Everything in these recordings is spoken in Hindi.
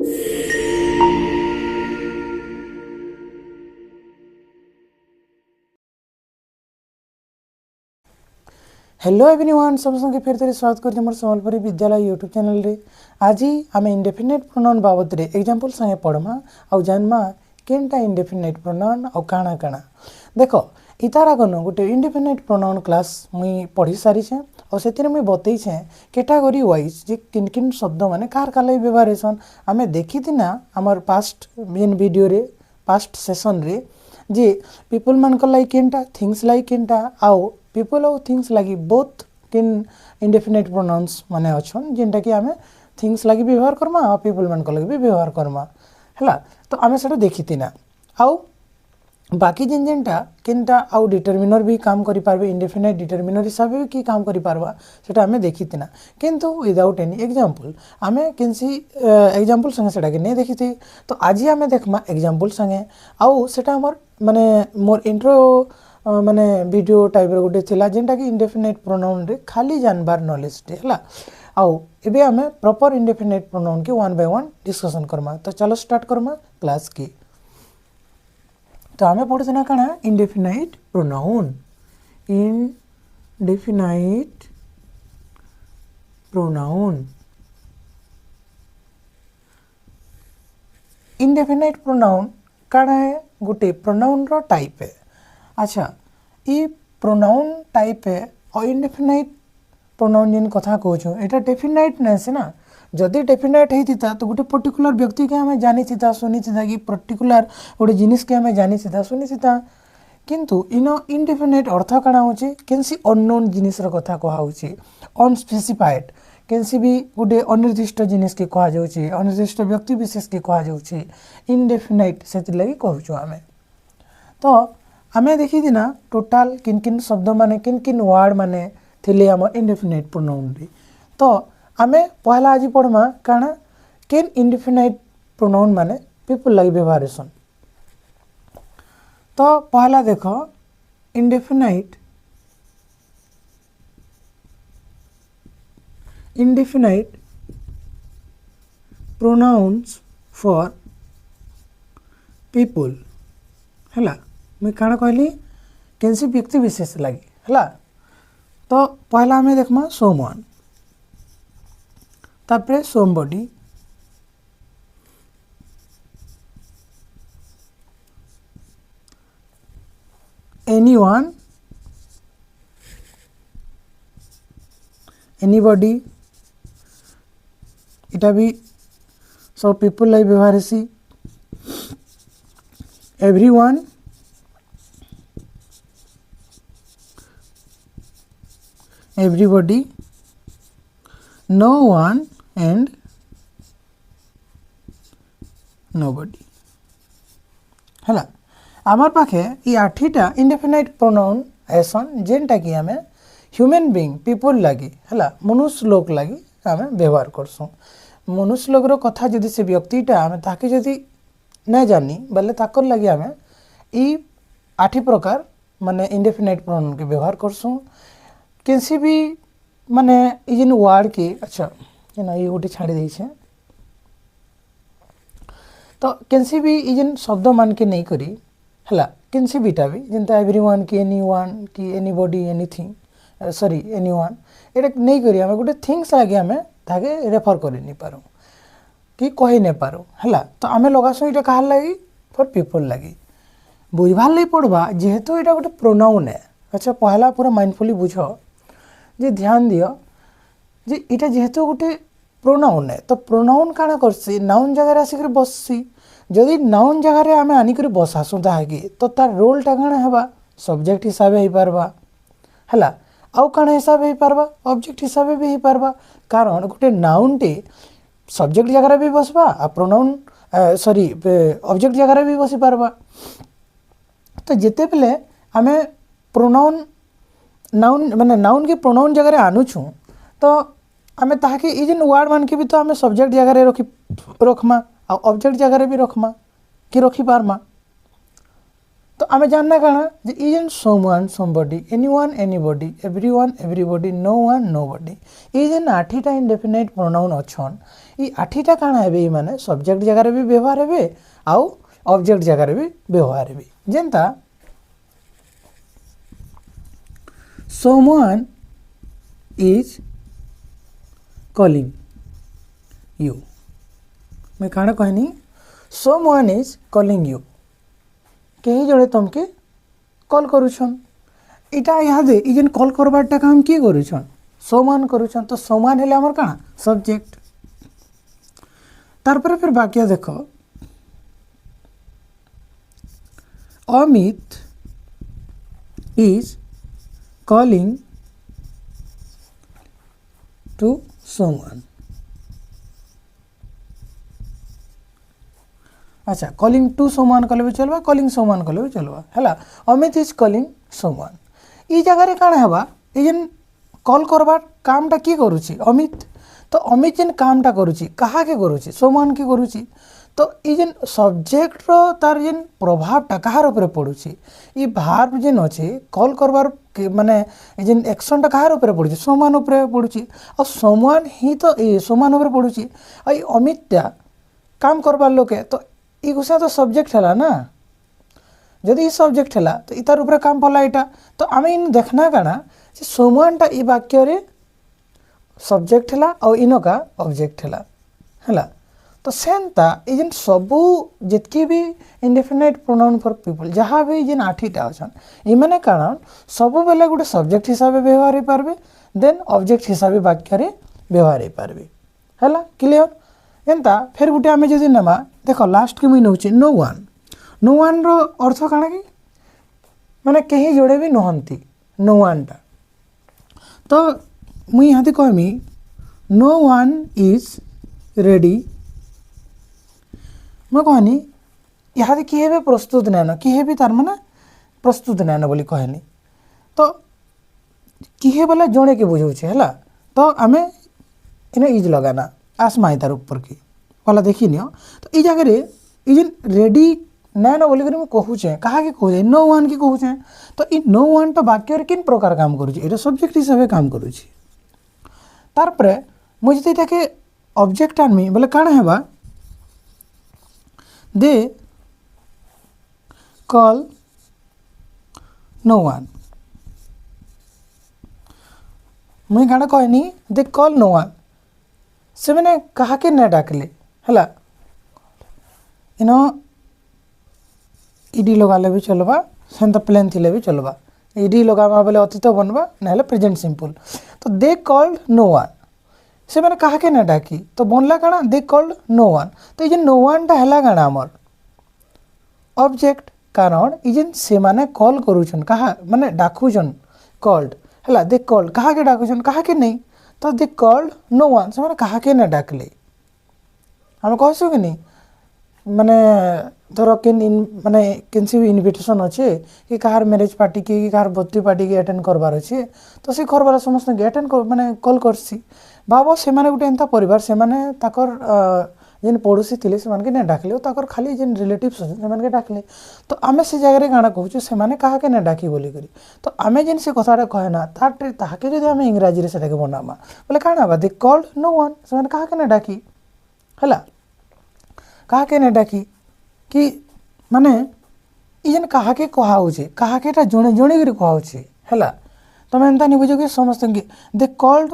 हेलो एवरीवन समस्त फिर थे स्वागत करते मोर सम्बलपुरी विद्यालय यूट्यूब चैनल रे। आज आम इंडेफिनेट प्रोनाउन बाबद रे एग्जांपल संगे पढ़मा आउ जानमा केनटा इंडेफिनेट प्रोनाउन आउ काना काना। देखो इतार आगन गोटे इंडेफिनेट प्रोनाउन क्लास मुई पढ़ी सारी छे और सेतिर मुई बतई छे कैटेगरी वाइज जे किन किन शब्द माने कार काले व्यवहार हेसन। आमे देखी ना हमर पास्ट मेन वीडियो रे पास्ट सेशन रे जे पीपल मान को लाइक केनटा थिंग्स लाइक केनटा आउ पीपल और थिंग्स लगी बोथ किन इंडेफिनेट प्रोनाउंस माने अच्छन जेनटा कि आमे थिंग्स लगी व्यवहार करमा और पीपल मान को लगी भी व्यवहार करमा हैला। तो आमे सेटा देखिति ना आउ बाकी जेन जेनटा केनटा आउ डिटरमिनर भी काम करि पारबे इंडेफिनेट डिटरमिनर हिसाब भी की काम करि पारबा सेटा आमे देखिति ना किंतु विदाउट एनी एग्जांपल आमे किनसी एग्जांपल संगे सेटा के नै देखिति। तो आज आमे देखमा एग्जांपल संगे आउ सेटा हमर माने मोर इंट्रो माने वीडियो टाइप रे गोटे थिला जेनटा कि इंडेफिनेट प्रोनाउन रे खाली जानबार नॉलेज टे हला। आउ एबे हमें प्रॉपर इंडेफिनेट प्रोनाउन के one by one discussion Karma. तो चलो स्टार्ट करमा क्लास की। तो हमें पढ़ते ना काना indefinite pronoun indefinite pronoun indefinite pronoun काना है गोटे प्रोनाउन रो टाइप है। अच्छा ये प्रोनाउन टाइप है और इंडेफिनाइट प्रोनाउन जेन कथा कहूँ एटा डेफिनाइट ना से ना जदि डेफिनाइट होता तो गोटे पर्टिकुलर व्यक्ति के हमें जानी था सुनी था कि पर्टिकुलर गोटे जिनिस के हमें जानी था सुनी था किंतु इन इंडेफिनाइट अर्थ काना होची केनसी अननोन जिनिस रो कथा कहाउची अनस्पेसिफाइड केनसी भी गोटे अनिर्दिष्ट जिनिस के कहा जाउची अनिर्दिष्ट व्यक्ति विशेष के कहा जाउची इंडेफिनाइट सेति लगी कहूछु हमें। तो आमे देखी दिना टोटाल किन किन शब्द माने किन किन वर्ड माने थिले हम इंडेफिनाइट प्रोनाउन रे। तो आमे पहला आज पढ़मा काना केन इंडेफिनाइट प्रोनाउन माने पीपल लगी व्यवहार हेसन। तो पहला देखो इंडेफिनाइट प्रोनाउंस फॉर पीपल हैला। मैं काना कहली केनसी व्यक्ति विशेष लगी हैला। तो पहला हमें देखमा सोमवन तापरे somebody anyone anybody इटा भी सब पीपल लाइक व्यवहार हेसी everyone everybody no one and nobody हैला। आमार पाखे ये आठीटा इंडेफिनाइट प्रोनाउन ऐसन जेनटा कि हमें ह्यूमन बीइंग पीपल लगी हैला मनुष्य लोक लगी हमें व्यवहार करसु। मनुष्य लोक रो कथा जदि से व्यक्तिटा हमें ताके जदि न जानी बले ताकर लगी हमें ई आठी प्रकार माने इंडेफिनाइट प्रोनाउन के व्यवहार करसु। केनसी भी माने ई जेन वर्ड के अच्छा ना ये गोटे छाड़ी दै छे। तो केनसी भी ई जेन शब्द मान के नहीं करी हैला केनसी बीटा भी जेनता एवरीवन की एनीवन की एनीबॉडी एनीथिंग सॉरी एनीवन एटा नहीं करी हमें गोटे थिंग्स लागे हमें ताके रेफर करि नहीं पारो कि कहि नहीं पारो हैला। तो आमे लगासो इटा काहर लागी फॉर पीपल लागी बुझबार लई पड़बा जेहेतु इटा गोटे प्रोनाउन है। अच्छा पहला पूरा माइंडफुली बुझो जे ध्यान दियो जे इटा जेहेतु गोटे प्रोनाउन है तो प्रोनाउन काना करसी नाउन जगह आसिक बससी जदि नाउन जगह रे आमे आनिक बसासु ताकि तो तार रोल टा काना हेबा सब्जेक्ट हिसाब हे पारबा हैला आउ काना हिसाब हे पारबा ऑब्जेक्ट हिसाब भी हे पारबा कारण गोटे नाउन टे सब्जेक्ट जगह भी बसबा आ प्रोनाउन सॉरी ऑब्जेक्ट जगह भी बसी पारबा। तो जेते बेले आमे प्रोनाउन नाउन माने नाउन के प्रोनाउन जगह आनुछु तो आमे ताके ई जेन वर्ड मान के भी तो आमे सब्जेक्ट जगह रे रखमा आ ऑब्जेक्ट जगह भी रखमा कि रखी पारमा। तो आमे जानना काना जे ई जेन someone somebody anyone anybody everyone everybody no one nobody ई जेन 8टा इंडेफिनाइट प्रोनाउन अछन ई 8टा काना हेबे माने सब्जेक्ट जगह रे भी व्यवहार हेबे आउ ऑब्जेक्ट जगह रे भी व्यवहार हेबे जेंता someone is calling you मैं काना कहनी someone is calling you कहीं जड़े तुमके कॉल करूछन इटा यहाँ दे इजन कॉल करबाटा काम किए करूछन someone करूछन तो someone हेले हमर काना सब्जेक्ट तार पर फिर बाकी देखो Amit is calling to someone अच्छा कॉलिंग टू someone कले भी चलबा कॉलिंग someone कले भी चलबा हैला अमित इज कॉलिंग someone ई जगह रे काना हेबा ई जेन कॉल करबा कामटा की करूची अमित तो अमित जेन कामटा करूची कहा के करूची someone के करूची तो ई जेन सब्जेक्ट रो तार जेन प्रभावटा कहार ऊपर पडुची ई भार्ब जेन अछि कॉल करबार माने ई जेन एक्शनटा कहार ऊपर पडुची someone ऊपर पडुची और someone ही तो ई someone ऊपर पडुची आई अमितटा काम करबार लोके तो ई गुसा तो सब्जेक्ट हला ना जदि ई सब्जेक्ट हला तो इतार ऊपर काम पला इटा तो आमे इन देखना काना जे someone टा ई वाक्य रे सब्जेक्ट हला और इनका ऑब्जेक्ट हला तो सेंता ई जेन सबु जितकी भी इंडेफिनाइट प्रोनाउन फॉर पीपल जहाँ भी जेन 8टा अछन ई माने कारण सबु बेले गुटे सब्जेक्ट हिसाब व्यवहार हो पारबे देन ऑब्जेक्ट हिसाब वाक्य रे व्यवहार हो पारबे हला क्लियर एंता फिर गुटे आमे जदि नेमा देखो लास्ट के मुई नउची नो वन रो अर्थ काना कि माने कहीं जोड़े भी नहंती नो वन टा तो मुई हाथी कहमी नो वन इज रेडी मैं कहनी यहाँ किए भी प्रस्तुत नैन किए भी तार माने प्रस्तुत नैन बोली कहनी तो किए बोले जड़े के बुझाऊे है तो आम इन इज लगाना आसमा तार ऊपर की वाला देखी नियो तो ये जगह जेन रेडी नैन बोलिक कहूचे कहा कहूचे नो वन की कहूचे तो ये नो वन तो वाक्य किन प्रकार काम करुचे सब्जेक्ट हिसाब से काम करुचे तार मुझे ये ऑब्जेक्ट आनमी बोले काना हेबा दे कॉल नो वन मुई काना कहनी दे कॉल नो वन से मैंने कहा के न डाकले हला इनो इडी लगाले भी चलबा सेंता प्लेन थिले भी चलबा इडी लगामा बोले अतीत बनबा नहले प्रेजेंट सिंपल तो दे कॉल्ड नो वन से मैंने कहा के न डाकी तो बनला काना दे कॉल्ड नो वन तो ये नो वन टा हला काना हमर ऑब्जेक्ट कारण ई जेन से माने कॉल करूछन कहा माने डाकुछन कॉल्ड हला दे कॉल्ड कहा के डाकुछन कहा के नहीं तो दे कॉल्ड नो वन से माने कहा के न डाकले हम कहसु कि नहीं माने धर केन माने केनसी भी इनविटेशन अच्छे कि कहार मैरिज पार्टी की कहार बर्थडे पार्टी की अटेंड करबार अच्छे तो से करबार समस्त अटेंड कर माने कॉल करसी बाबा से माने गुटे एंता परिवार से माने ताकर जेन पड़ोसी थिले से माने के न डाकले ताकर खाली जेन रिलेटिव्स से माने के डाकले तो आमे से जगह रे गाना कहूछु से माने कहा के न डाकी बोली करी तो आमे जेन से कथाटा कहना ताके जदि आमे इंग्रजी रे सेटाके बनामा बोले काना बा दे कॉल्ड नो वन से माने कहा के न डाकी हला कहा के न डाकी कि माने ई जेन कहा के कहाउचे कहा केटा जणे जणे करी कहाउचे हला तमे एंता नि बुझो कि समस्त दे कॉल्ड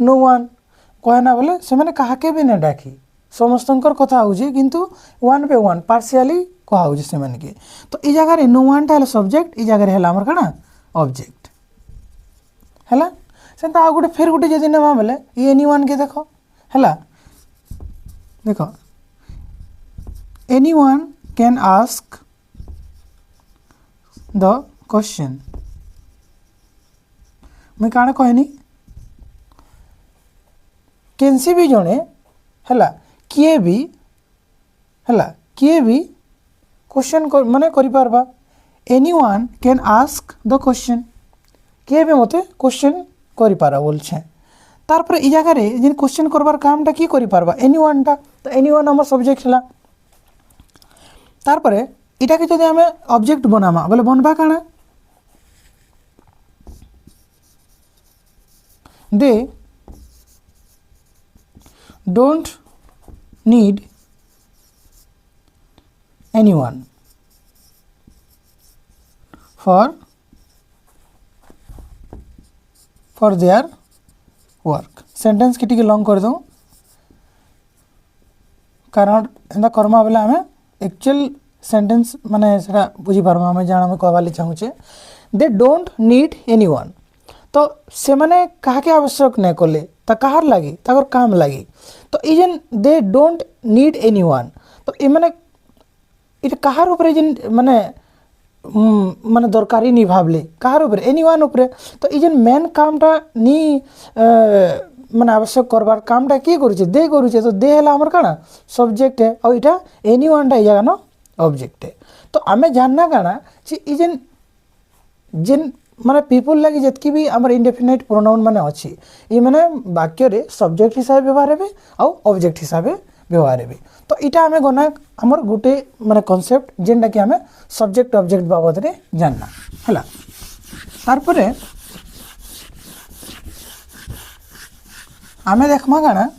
नो वन कहना बोले से मैंने कहा के भी न डाकी समस्तंकर कथा होउचे किंतु वन पे वन पार्शियली कहाउचे से माने के तो ई जगह रे नो वन टा सब्जेक्ट ई जगह रे हला हमर काना ऑब्जेक्ट हला सेंता आ गुटे फिर गुटे जदि नेमा बोले ई एनीवन के देखो हला देखो anyone can ask the question मैं काना कहनी केनसी भी जने हला किए भी क्वेश्चन माने करि पारबा anyone can ask the question किए भी मते क्वेश्चन करि पारा बोलछे तार पर ई जगह रे जेन क्वेश्चन करबार कामटा की करि पारबा एनीवन टा तो एनीवन हमर सब्जेक्ट हला तार पर इटा के जदि आमे ऑब्जेक्ट बनामा बोले बनबा काना they don't need anyone for their work sentence की लॉन्ग कर दो कारण एंदा कर्मा बेले आमे एक्चुअल सेंटेंस माने सेटा बुझी पारमा आमे जान आमे कहवाली चाहूचे दे डोंट नीड एनीवन तो से माने कहा के आवश्यक नहीं कले ता कहार लगी ताकर काम लगी तो ई जेन दे डोंट नीड एनीवन तो ए माने इटा कहार ऊपर जेन माने माने दरकारी नहीं भावले कहार ऊपर एनीवन ऊपर तो ई जेन मेन कामटा नी माने आवश्यक करबार कामटा के करूचे दे करूचे तो दे हला हमर काना सब्जेक्ट है और इटा एनीवन टा जगह न ऑब्जेक्ट है तो आमे जानना काना जे ई जेन जेन माने पीपल लगी जतकी भी हमर इंडेफिनाइट प्रोनाउन माने अछि ई माने वाक्य रे सब्जेक्ट हिसाब व्यवहार हेबे और ऑब्जेक्ट हिसाब व्यवहार हेबे तो इटा हमें गना हमर गुटे माने कांसेप्ट जेंडा कि हमें सब्जेक्ट ऑब्जेक्ट बाबत रे जानना हला तार परे हमें देखमा गाना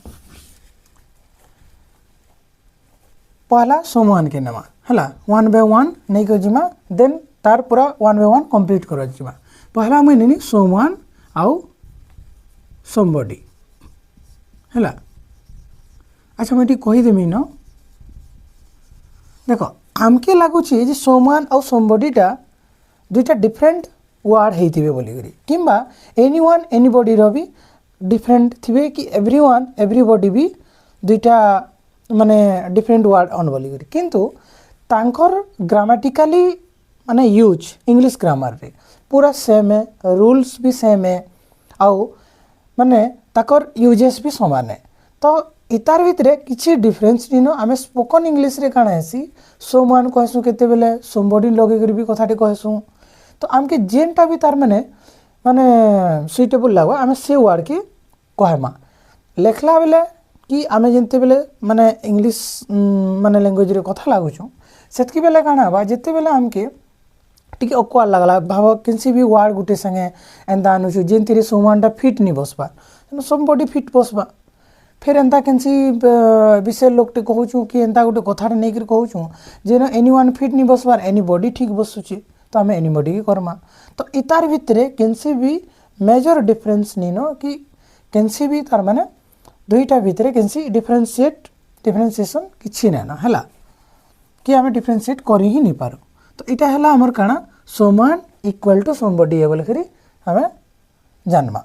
पहला सोमवान के नमा हला 1 बाय 1 नै को जिमा देन तार पूरा 1 बाय 1 कंप्लीट कर जिमा पहला मुई नेनी सोमवान आउ समबडी हला अच्छा मैं कही देमी न देखो आमके लागुची जे सोमवान आउ समबडीटा दुईटा डिफरेंट वर्ड हेतिबे बोली करी किंबा एनीवन एनीबॉडी रो भी डिफरेंट थिबे कि एवरीवन एवरीबॉडी भी दुईटा माने डिफरेंट वर्ड अन बोली करी किंतु तांकर ग्रामेटिकली माने यूज इंग्लिश ग्रामर रे पूरा सेम है रूल्स भी सेम है आउ माने ताकर यूजेस भी समान है तो इतार भितरे किछि डिफरेंस निनो आमे स्पोकन इंग्लिश रे काना हेसी सोमवान कहसु केते बेले समबडी लगे करी भी कथाटे कहसु तो आमके जेनटा भी तार माने सुइटेबल लागो आमे से वर्ड के कहमा लेखला बेले कि आमे जेनते बेले माने इंग्लिश माने लैंग्वेज रे कथा लागुछु सेतकी बेले काना बा जेते बेले आमके टिके ऑकवर्ड लागला भाव किसी भी वर्ड गुटे संगे एंदा अनुछु जेनतिरे सोमवानटा फिट नि बसबा समबडी फिट बसबा फिर एंता केनसी विषय लोकटे कहूछु कि एंता गोटे कथाटे नहीं कर कहूछु जेन एनीवन फिट नि बसबार एनीबॉडी ठीक बसुची तो आमे एनीबॉडी की करमा तो इतार भितरे केनसी भी मेजर डिफरेंस निनो कि केनसी भी तार माने दुईटा भितरे केनसी डिफरेंशिएशन किछि नै न हला कि आमे डिफरेंशिएट करि ही नि पारो तो इटा हला हमर काना सोमवान इक्वल टू समबडी है बोले करी हमें जानमा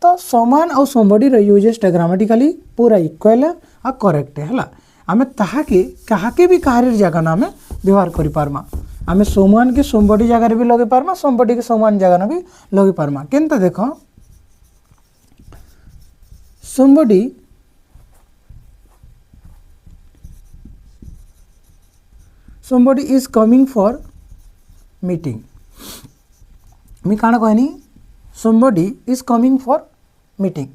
तो सोमवान और समबडी रो यूजेस ग्रामेटिकली पूरा इक्वल है आ करेक्ट है हला आमे ताहा के कहा के भी कार्य जगह ना हमें व्यवहार करि पारमा आमे सोमवान के समबडी जगह रे भी लगे पारमा समबडी के सोमवान जगह ना भी लगे पारमा केनता देखो somebody is coming for meeting मी काना कहनी somebody is coming for meeting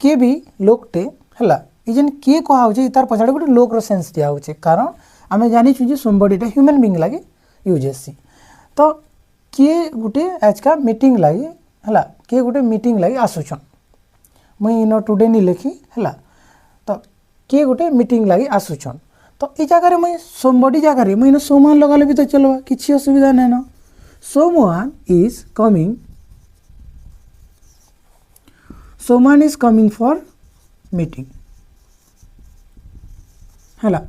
के भी लोकटे हला इजन के कहा होचे तार पछाडे गोटे लोक रो सेंस दिया होचे कारण आमे जानि छु जे somebody टा ह्यूमन बीइंग लागे यूज हेसी तो के गोटे आज का मीटिंग लागे हला के गोटे मीटिंग लागे आसुछन मुई नो टुडे नि लिखी हला तो के गोटे मीटिंग लागे आसुछन तो ई जगह रे मुई somebody जगह रे मुई न सोमवान लगाले भी तो चलबा किछि असुविधा नै न someone is coming for meeting हला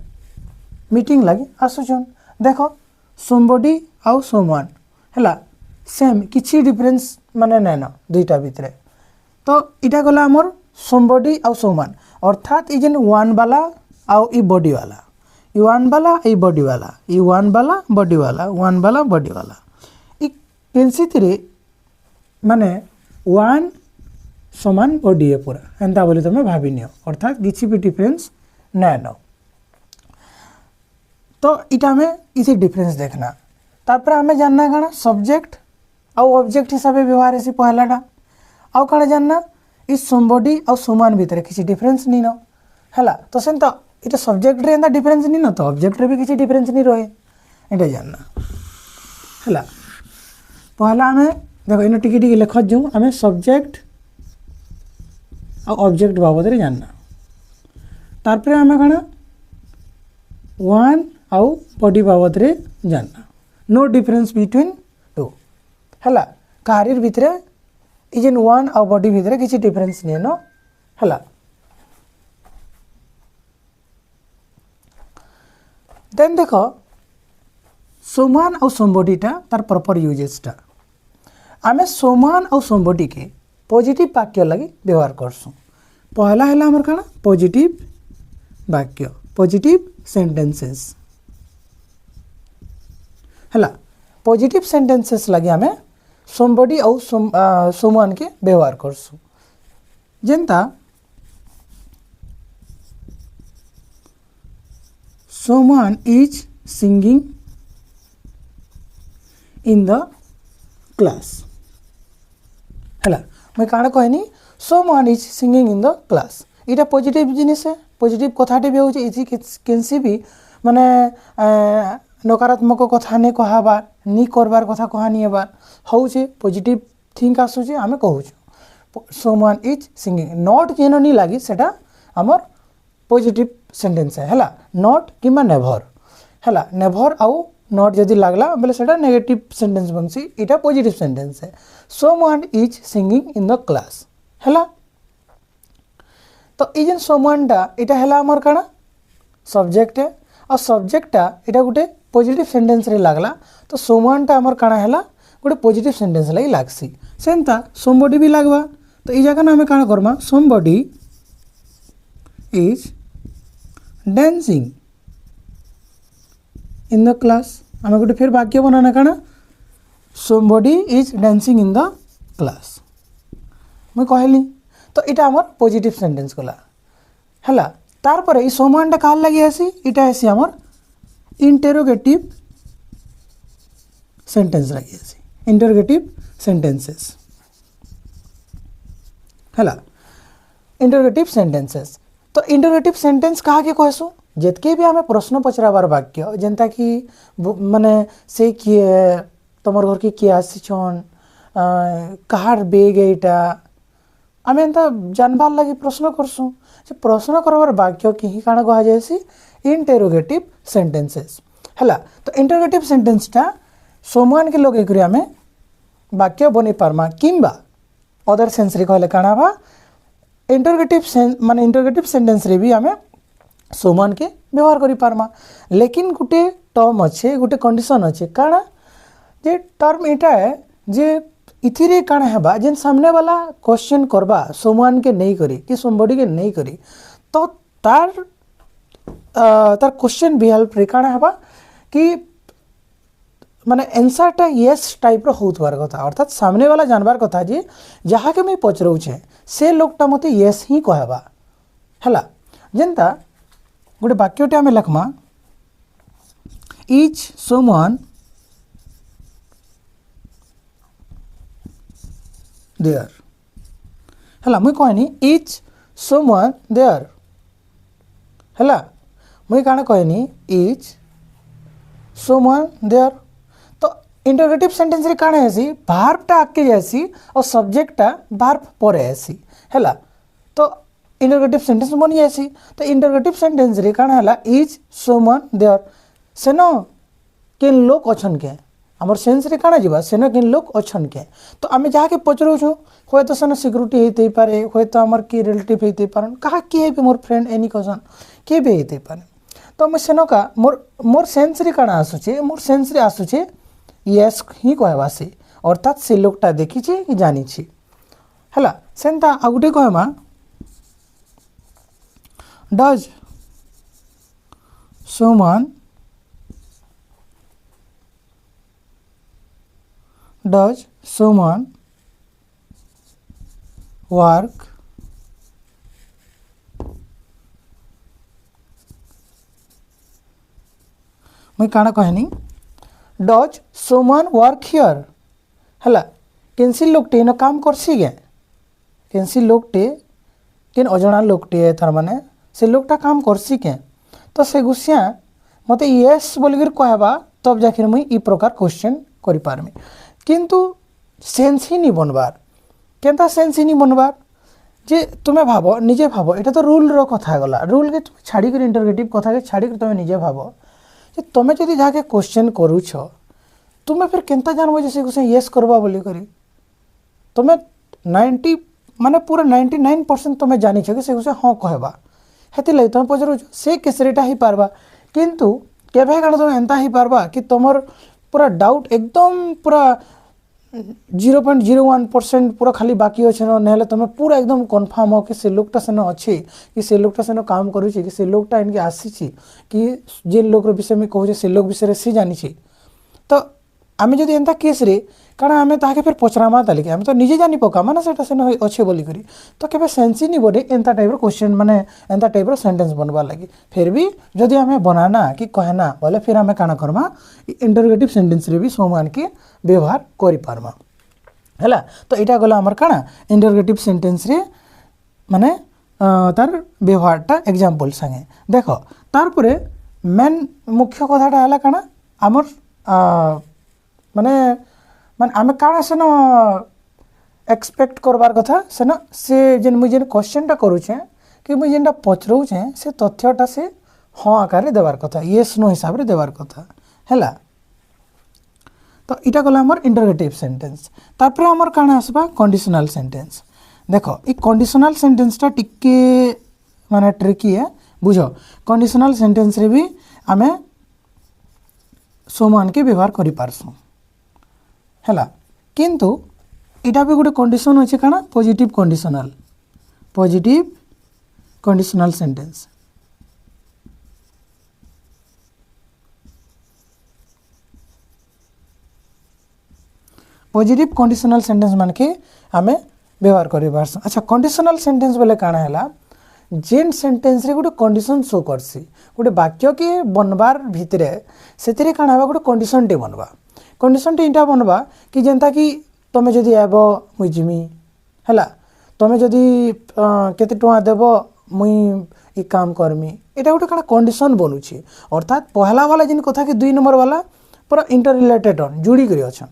मीटिंग लगे आसुछन देखो somebody आउ someone हला सेम किछि डिफरेंस माने नै न दुईटा भितरे तो इटा गला हमर somebody आउ someone अर्थात ई जेन वन वाला आउ ई बॉडी वाला ई वन वाला ई बॉडी वाला ई वन वाला बॉडी वाला वन वाला बॉडी वाला ई केनसितिरे माने वन समान बॉडी है पूरा एंता बोले तुम भाभी नियो अर्थात किसी भी डिफरेंस नै न तो इटा में इसी डिफरेंस देखना तापर हमें जानना काना सब्जेक्ट आउ ऑब्जेक्ट हिसाब व्यवहार हेसी पहलाटा आउ काना जानना इस somebody आउ someone भितर किसी डिफरेंस नी न हला तो सेंता इटा सब्जेक्ट रे एंता डिफरेंस नी न तो ऑब्जेक्ट रे भी किसी डिफरेंस नी रहे ये जानना है। पहला आम देख इन टी लिख जो आम सब्जेक्ट ऑब्जेक्ट बाबद रे जानना तार आम कण वन आउ बॉडी बाबद रे जानना नो डिफरेंस बिटवीन टू है कार भितर ये वन आउ बॉडी भितर किसी डिफरेंस नहीं नो है। देन देख सोमान आउ समबडीटा तार प्रॉपर यूजेसटा आम सोमान आउ समबडी के पॉजिटिव वाक्य लगी व्यवहार करसु। पहला है आमर कण पॉजिटिव वाक्य पॉजिटिव सेंटेंसेस है। पॉजिटिव सेंटेंसेस लगे आम समबडी आउ सोमान के व्यवहार करसु। जेनता someone is singing in the class है। मैं काण कहनी someone is singing in the class इटा पॉजिटिव जिनिस है पॉजिटिव कथाटे भी होची केनसी भी माने नकारात्मक कथा नहीं कहबा नी करबार कथा कहानी हेबा होचे पॉजिटिव थिंक आसुचे आमे कहूछु सोमान इज सिंगिंग नॉट जेन नहीं लगी सेटा हमर पॉजिटिव सेंटेंस है नॉट किमा नेभर है नेभर आउ नॉट जदि लागला बोले सेटा नेगेटिव सेंटेंस बनसी इटा पॉजिटिव सेंटेंस है। Someone is singing in the class है। तो ये सोमानटा यहाँ है आमर कण सब्जेक्ट है और सब्जेक्टा यहाँ गोटे पॉजिटिव सेंटेंस रे लागला तो सोमानटा आमर कण है गोटे पॉजिटिव सेंटेंस लगी लागसी सेमता समबडी भी लागवा तो ये जगह आम कण Karma somebody is dancing in the class आम गोटे फिर वाक्य बनाना कण somebody is dancing in the class मैं कहली तो इटा आमर पॉजिटिव सेंटेंस गला है। तार पर ये सोमानटा कहाँ लगी आसी इटा आसी आमर इंटरोगेटिव सेंटेंस लगी आसी इंटरोगेटिव सेंटेंसेस है। इंटरोगेटिव सेंटेंसेस तो इंटरोगेटिव सेंटेंस कहा के कहसु जितके भी आम प्रश्न पचराबार वाक्य जेनता कि माने से किए तुम घर के किए आसीछन कहार बेग एटा आम एंता जानबार लगी प्रश्न करसु प्रश्न करबार वाक्य कि ही काण कहा जायसी इंटरोगेटिव सेंटेंसेस है। तो इंटरोगेटिव सेंटेंसटा सोमान के लगे करी आम वाक्य बनै पारमा किंबा अदर सेंस रे कहले काणा बा इंटरोगेटिव माने इंटरोगेटिव सेंटेंस रे भी आम सोमान के व्यवहार करि पारमा लेकिन गुटे टर्म अच्छे गुटे कंडीशन अच्छे काणा जे टर्म इटा है जे इथिरे काण हेबा जेन सामने वाला क्वेश्चन करबा सोमान के नहीं करी कि समबडी के नहीं करी तो तार क्वेश्चन भी हेल्प रे काण हेबा कि माने आंसरटा यस टाइप रो होतबार कथा अर्थात सामने वाला जानबार कथा जे जहा के मैं पचरौछे से लोकटा मते यस ही कहबा हैला जेनता गोटे वाक्यटे आमे लखमा इज सोमवन देयर है मुई कहनी इज सोमवन देयर है मुई काण कहनी इज सोमवन देयर तो इंटरोगेटिव सेंटेंस रे काण आसी भार्बटा आगे जासी और सब्जेक्टटा भार्ब पर आसी है तो इंटरोगेटिव सेंटेंस बनी जासी तो इंटरोगेटिव सेंटेंस रे काण हला इज सोमवन देयर सेन केन लोक अछन के आमर सेंस रे काण जीवा सेन केन लोक अछन के तो आमे जहा के पचरौछु होय तो सेन सिक्योरिटी हेते पारे होय तो आमर की रिलेटिव हेते पारन कहा की है मोर फ्रेंड एनी कजन के भी हेते पारे तो मैं सेन का मोर सेंस रे काण आसुचे मोर सेंस रे आसुचे यस ही कहबा से अर्थात से लोकटा देखी छी कि जानी छी हला सेंता आ गुटे कहमा डज सोमवन वर्क मैं काना कहनी डज सोमवन वर्क हियर है केनसी लोकटे न काम करसी गे केनसी लोकटे केन अजଣା लोकटे तार माने से लोकटा काम करसी के तो से गुसिया मते यस बोलगिर कहबा तब जाके मुई ई प्रकार क्वेश्चन करि पारमी किंतु सेंस ही नहीं बनबार केनता सेंस ही नहीं बनबार जे तुमे भाबो निजे भाबो एटा तो रूल रो कथा गला रूल के तुम छाड़ी कर इंटरोगेटिव कथा के छाड़ी कर तुमे निजे भाबो जे तुमे जदी जाके क्वेश्चन करूछ तुमे फिर केनता जानबो जे से क्वेश्चन यस करबा बोली करी तुमे 90 माने पूरा 99% तुमे जानि छ कि से क्वेश्चन हां कहबा हेति लई तुमे पजरू से केसरीटा ही पारबा किंतु केबे काण तुमे एंता ही पारबा कि तुमर पूरा डाउट एकदम पूरा 0.01% पूरा खाली बाकी अच्छे ना तुम पूरा एकदम कन्फर्म हो कि से लोकटा सेन अच्छे कि से लोकटा सेन काम करुचे कि से लोकटा इनके आसी कि जे लोक विषय में कहूँ से लोक विषय सी जानी तो आम जब एंता केस रे कारण आम ताके फिर पचरामा तालिके आम तो निजे जानी पकामा ना सेटा सेन अच्छे बोली करी तो केबे सेंस ही नहीं बने एंता टाइप क्वेश्चन माने एंता टाइप सेंटेंस बनवा लगी फिर भी जदि आम बनाना कि कहना बोले फिर आम काना करमा इंटरोगेटिव सेंटेंस रे भी समान के व्यवहार करि पारमा हैला तो इटा गला हमर काना इंटरोगेटिव सेंटेंस रे माने तार व्यवहारटा एग्जांपल संगे देखो तार परे मेन मुख्य कथाटा हला काना हमर माने माने आमे काना सेन एक्सपेक्ट करबार कथा सेन से जेन मुई जेन क्वेश्चनटा करूछे कि मुई जेनटा पचरौछे से तथ्यटा से हाँ आकार देवार कथा येस नो हिसाब रे देवार कथा हैला तो इटा गला हमर इंटरोगेटिव सेंटेंस तापर हमर काना आसबा कंडीशनल सेंटेंस देखो ई कंडीशनल सेंटेंसटा टिके माने ट्रिकी है बुझो कंडीशनल सेंटेंस रे भी आमे समान के व्यवहार करि पारसु हैला किंतु इटा भी गोटे कंडीशन अच्छे काना positive conditional sentence positive conditional sentence मान के आमे व्यवहार करि पारसु अच्छा कंडीशनल सेंटेंस बोले काना हैला जेन सेंटेंस रे गोटे कंडीशन शो करसी गोटे वाक्य के बनबार भितरे सेतिरे काना हेबा गोटे कंडीशन टे बनबा कंडीशन टे इटा बनबा कि जेंता कि तमे जदी आबो मुई जिमी हैला तमे जदी केते टका देबो मुई ई काम करमी एटा गोटे काना कंडीशन बनुची अर्थात पहला वाला जिन कथा कि 2 नंबर वाला पूरा इंटर रिलेटेड ऑन जुड़ी करी अछन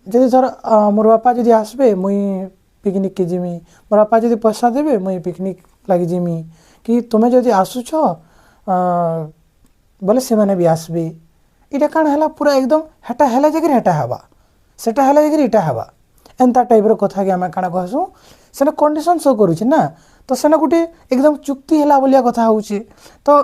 जदी धर मोर बापा जदी आसबे मुई पिकनिक के जिमी मोर बापा जदी पैसा देबे मुई पिकनिक लागि जिमी कि तुमे जदी आसुछ बोले से माने भी आसबे इटा काण हला पूरा एकदम हेटा हला जगह हेटा हवा सेटा हला जगह इटा हवा एंता टाइप रो कथा के आमे काणा कहसु सेना कंडीशन शो करूछि ना तो सेना गुटे एकदम चुक्ति हला बोलिया कथा होछि तो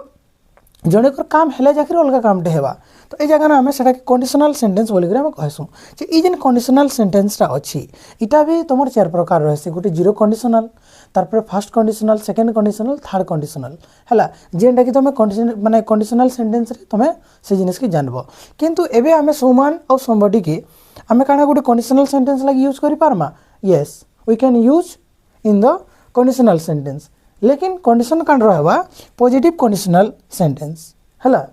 जणे कर काम हला जगह अलगा काम टे हेबा तो ए जगह ना आमे सेटा के कंडीशनल सेंटेंस बोली करे आमे कहसु जे ई जेन कंडीशनल सेंटेंस टा अछि इटा भी तमर चार प्रकार रहसी गुटे जीरो कंडीशनल तारपर first conditional second conditional third conditional हला जेंटा कि तमे कंडीशन माने कंडीशनल सेंटेंस रे तमे से जिनिस के जानबो किंतु एबे आमे सोमान और समबडी के आमे काना गुटे कंडीशनल सेंटेंस लागि यूज करि पारमा yes we can use in the conditional sentence लेकिन कंडीशन कान रहबा पॉजिटिव कंडीशनल सेंटेंस हला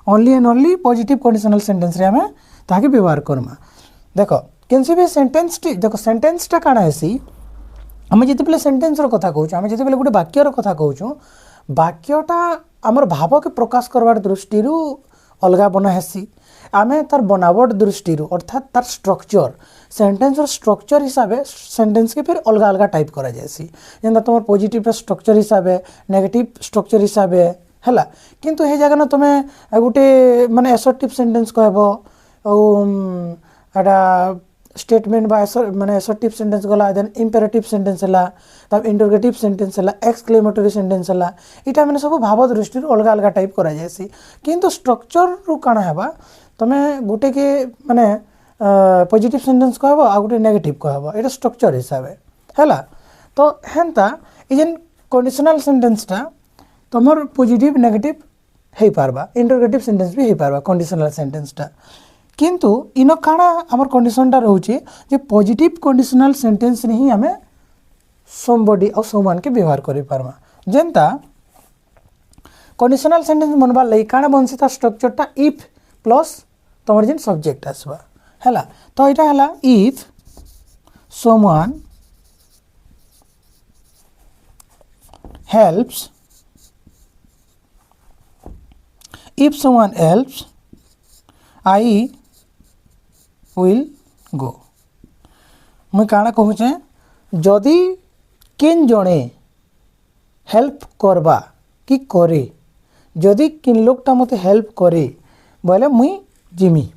only and only positive conditional sentence रे हमें ताके व्यवहार करमा देखो केनसे भी सेंटेंस टी देखो सेंटेंस टा काना हेसी हमें जति बेले सेंटेंस रो कथा कहूछु हमें जति बेले गुटे वाक्य रो कथा कहूछु वाक्यटा हमर भाव के प्रकाश करवार दृष्टि रु अलगा बना हेसी आमे तार बनावट दृष्टि रु अर्थात तार स्ट्रक्चर सेंटेंस और स्ट्रक्चर हिसाब से सेंटेंस के फिर अलग अलग टाइप करा जायसी जेंता तुम पॉजिटिव स्ट्रक्चर हिसाब से नेगेटिव स्ट्रक्चर हिसाब से हैला किंतु हे जगह ना तुमे गुटे माने असर्टिव सेंटेंस कहबो एटा स्टेटमेंट बा माने असर्टिव सेंटेंस गला देन इंपेरेटिव सेंटेंस हला तब इंटरोगेटिव सेंटेंस हला एक्सक्लेमेटरी सेंटेंस हला इटा माने सब भाव दृष्टि अलग अलग टाइप करा जायसी किंतु स्ट्रक्चर रु काना हेबा तमे गुटे के माने पॉजिटिव सेंटेंस कहबो आ गुटे नेगेटिव कहबो एटा स्ट्रक्चर हिसाब हैला तो हेंता ई जेन कंडीशनल सेंटेंस टा तमर पॉजिटिव नेगेटिव हे पारबा इंटरोगेटिव सेंटेंस भी हे पारबा कंडीशनल सेंटेंस टा किंतु इनो काना हमर कंडीशन टा रहउची जे पॉजिटिव कंडीशनल सेंटेंस रे ही हमें समबडी और समान के व्यवहार करि पारमा जेंता कंडीशनल सेंटेंस बनबा लई काना बनसी ता स्ट्रक्चर टा इफ प्लस तमर जेन सब्जेक्ट आसबा हैला तो इटा हला if someone helps if someone helps I will गो। मुई काଣା कहूचे जदि केन जड़े हेल्प करबा कि करे जदि किन लोकटा मते हेल्प करे बोले मुई जिमी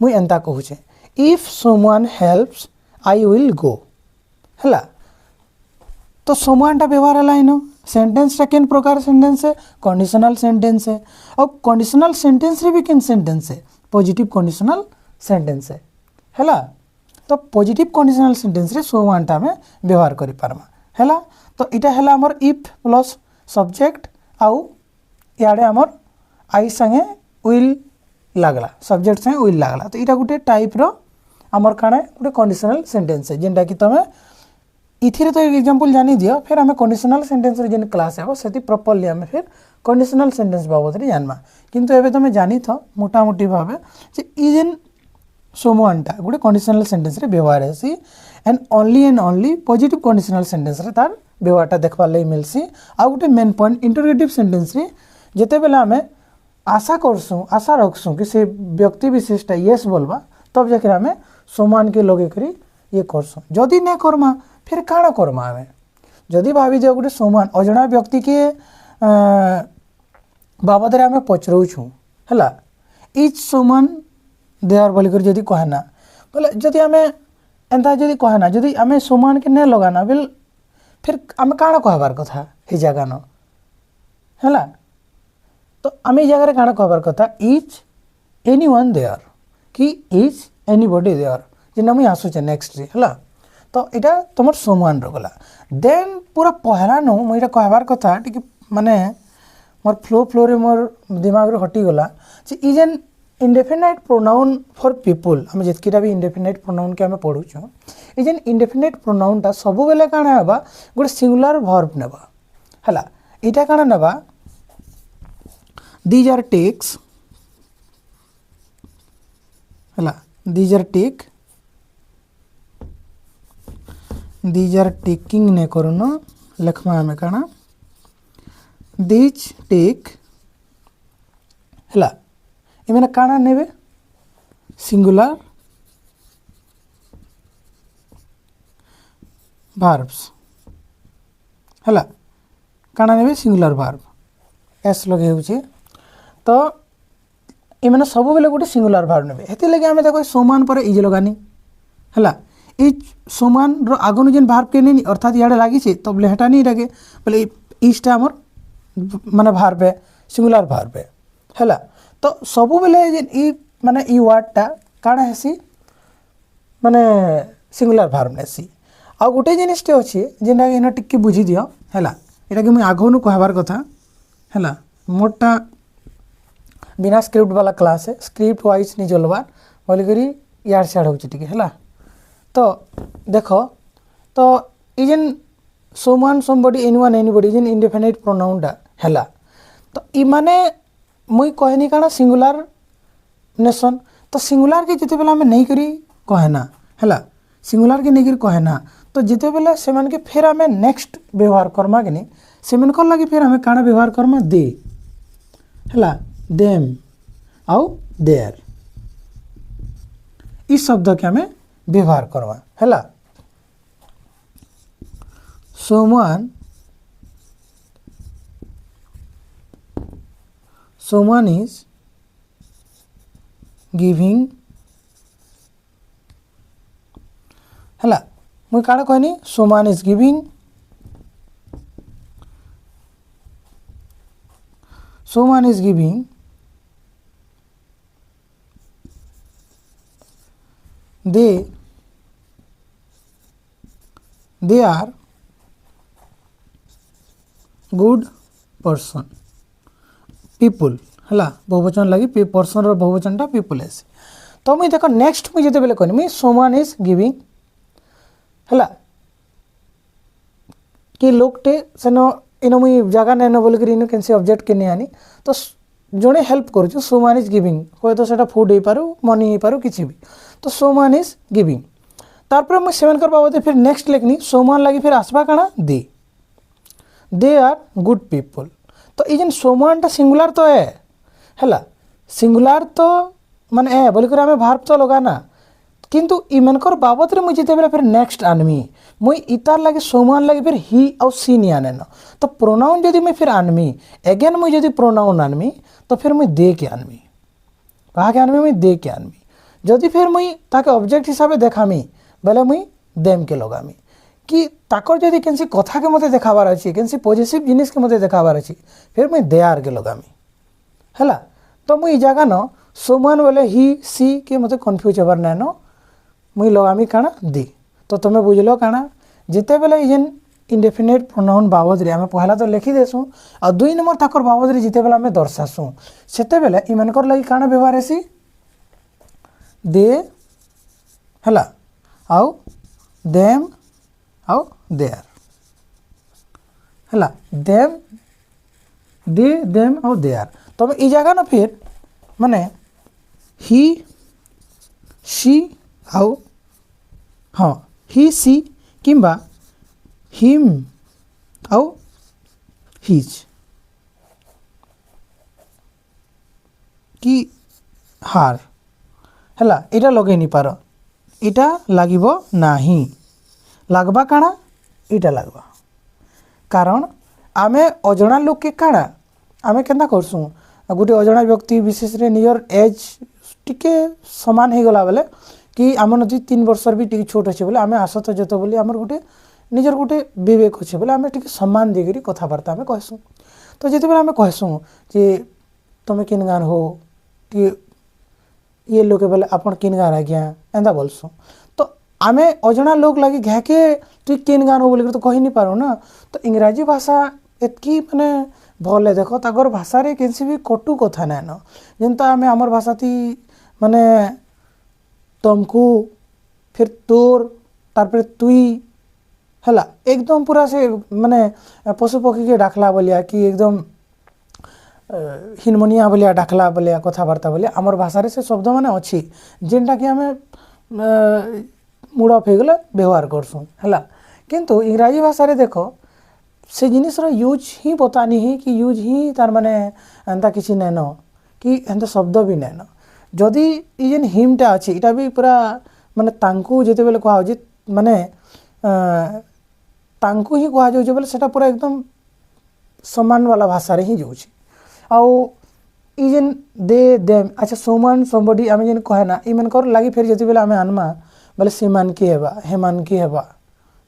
मुई एंता कहूचे if someone helps I will go हैला। तो समवनटा व्यवहार है इन सेंटेंस टा केन प्रकार सेंटेंस है कंडीशनल सेंटेंस है और कंडीशनल सेंटेंस रे भी केन सेंटेंस है पॉजिटिव कंडीशनल सेंटेंस है। तो पॉजिटिव कंडीशनल सेंटेंस रे समवनटा में व्यवहार करि पारमा हैला। तो इटा हैला हमर इफ प्लस सब्जेक्ट आउ याडे हमर आई संगे विल लागला सब्जेक्ट संगे विल लागला। तो इटा गुटे टाइप रो हमर काणे गुटे कंडीशनल सेंटेंस है जेनटा कि तमे इथिरे तो एग्जांपल जानि दियो फिर हमें कंडीशनल सेंटेंस रे जेन क्लास हेबो सेति प्रॉपर्ली हमें फिर कंडीशनल सेंटेंस बाबत रे जानबा। किंतु एबे तमे जानि थो मोटा मोटी भाबे जे ई जेन समवनटा गुटे कंडीशनल सेंटेंस रे व्यवहार हेसी and only positive conditional sentence रे तार व्यवहारटा देखबार लई मिलसी। आ गुटे मेन पॉइंट इंटरोगेटिव सेंटेंस रे जेते बेला हमें आशा करसु आशा रखसु कि से व्यक्ति विशेषटा यस बोलबा तब जाके हमें समवन के लगे करी ये करसु जदि नै करमा फिर काଣା करमा हमें जदि भाभी जे गुटे समवन अजणा व्यक्ति के बाबद रे हमें पचरौछु हैला इच समवन देयर बोली कर जदि कहना बोले जदि हमें एंता जदि कहना जदि हमें समवन के नै लगाना बिल फिर हमें काଣା कहबार कथा हे जगह न हैला। तो आम ये जगह काଣା कहबार कथा इज एनीवन देयर कि इज एनीबॉडी देयर जेना मुई आसुचे नेक्स्ट रे हैला। तो इटा तुमर समवन रो गला देन पूरा पहला नो मुई इटा कहबार कथा टिके माने मोर फ्लो रे मोर दिमाग रे हटी गला जे is an indefinite pronoun for people. हम जेतकीटा भी इंडेफिनाइट प्रोनाउन के हम पढुछु इज एन इंडेफिनाइट प्रोनाउन टा सब बेले काଣା हेबा गुटे सिंगुलर वर्ब नेबा हैला। इटा काଣା नेबा these are takes हैला these are taking ने करनो लखमा में काଣା these take हैला इमेना काଣା नेबे सिंगुलर verbs हैला काଣା नेबे सिंगुलर वर्ब एस लगे होचे। तो इमेना सब बेले गोटे सिंगुलर वर्ब नेबे हेति लगे हमें देखो समवन पर इज लगानी हैला इज समवन रो आगनु जेन वर्ब के नेनी अर्थात याडे लागी छे तब लेहटा नहीं लगे बोले इजटा हमर माने वर्ब है सिंगुलर वर्ब है हैला। तो सब बेले जेन ई माने ई वर्डटा काଣା हेसी माने सिंगुलर वर्ब नेसी। आ गोटे जिनिसटे अछि जेना इना टिक्के बुझी दियो हैला एटा कि मुई आगनु कहबार कथा हैला मोटा बिना स्क्रिप्ट वाला क्लास है स्क्रिप्ट वाइज नहीं चलबार बोली करी यार सियाड़ होची टिके हैला। तो देखो तो इजन someone somebody anyone anybody इजन indefinite pronoun दा हैला। तो इ माने मुई कहनी काना सिंगुलर नेशन तो सिंगुलर के जिते बेला में नहीं करी कहना हैला सिंगुलर के नहीं करी कहना तो जिते बेला सेमान के फिर हमें नेक्स्ट व्यवहार करमा के नहीं सेमान को लगी फिर हमें काना व्यवहार करमा दे हैला देम आउ देयर इस शब्द के हमें व्यवहार करवा हैला। someone is giving हैला मुई काଣା कहनी someone is giving they are good person people हैला बहुवचन लगी पर्सन रो बहुवचन टा people है। तो मुई देखो नेक्स्ट मुई जेते बेले कहनी मुई someone is giving हैला कि लोकटे सेनो इनो मुई जगह नेनो बोल करी इनो कैसे ऑब्जेक्ट के नहीं आनी तो जड़े हेल्प करूँ someone is giving हो तो सेटा फूड हो पारू मनी हो पारू किसी भी तो someone is giving तारपर मुई सेवन कर बाबते फिर नेक्स्ट लेखनी someone लगी फिर आसबा काना दे आर गुड पीपल। तो ये सोमवान टा सिंगुलर तो है हैला सिंगुलार तो माने ए बोली कर आमे भार्ब तो लगाना किंतु इमनकर बाबत रे मुझे जिते बेले फिर नेक्स्ट आनमी मुई इतार लगे समान लगे फिर ही और सी नहीं आने न तो प्रोनाउन जदि मैं फिर आनमी अगेन मुई जदि प्रोनाउन आनमी तो फिर मुई दे के आनमी कहा के आनमी मुई दे के आनमी जदि फिर मुई ताके ऑब्जेक्ट हिसाब देखामी बेले मुई देम के लगामी कि ताकर जदि केनसी कथा के मते देखाबार अछि केनसी पॉजिटिव जिनिस के मते देखाबार अछि फिर मुई दे आर के लगामी हैला तो मुई जगह न समान बोले ही सी के मते कंफ्यूज हबार नै न मुई लगामी काना दी तो तुम बुझल काना जिते बेले जेन इंडेफिनिट प्रोनाउन बाबद रे आमे पहला तो लिखी देसु और दुई नंबर ताकर बाबद रे जिते बेले आमे दर्शासु सेते बेले इमानकर लागि काना व्यवहार हेसी दे हला आउ देम आउ देयर हला देम दे देम आउ देयर तबे ई जगह न फिर माने ही सी आउ हाँ ही सी किंबा हिम आउ हिज कि हार हैला एटा लगे नहीं पार इटा लागिबो नाही लागबा काना इटा लागबा कारण आमे अजणा लोक के काना आमे केंदा करसु गोटे अजणा व्यक्ति विशेष रे नियर एज टिके समान हे गला बेले कि आम नदी 3 वर्ष भी टी छोट अच्छे बोले आम आस तो जत बोली आमर गोटे निजर गोटे विवेक अच्छे बोले आम टी सम्मान देकर कथबार्ता आम कहसूँ तो जिते आम कहसूँ जे तुम किन गान हो कि ये लोग बोले आपन किन गान आज्ञा एंदा बोलसूँ तो आम अजणा लोक लगे घाके तु किन गान हो बोलिक तो कही नहीं पारू ना तो इंग्राजी भाषा एतकी माने भल देख ताकर भाषा रे केनसी भी कटु कथा ना न जेनता आम आमर भाषा थी माने तुमको फिर तोर तारपर तुई हैला एकदम पूरा से माने पशु पक्षी के डाकला बोलिया कि एकदम हिनमनिया बोलिया डाकला बोलिया कथबार्ता बोलिया आमर भाषा रे से शब्द माने अच्छी जेनटा कि आमे मूड अफ हो गले व्यवहार करसूँ हैला किंतु इंग्राजी भाषा रे देखो से जिनिस रो यूज ही बतानी ही कि यूज ही तार माने एंता किसी नैन कि एंता शब्द भी नैन जदि ये जेन हिमटा अच्छी इटा भी पूरा माने तांकु जेते बेले कहा जे माने तांकु ही कहा जाउछ बोले सेटा पूरा एकदम समान वाला भाषा रे ही जाउछ आउ ई जेन दे देम अच्छा सोमान समबडी आमे जेन कहे ना ई मन कर लागि फेर जेते बेले आमे आनमा बोले सीमान की हेबा हेमान की हेबा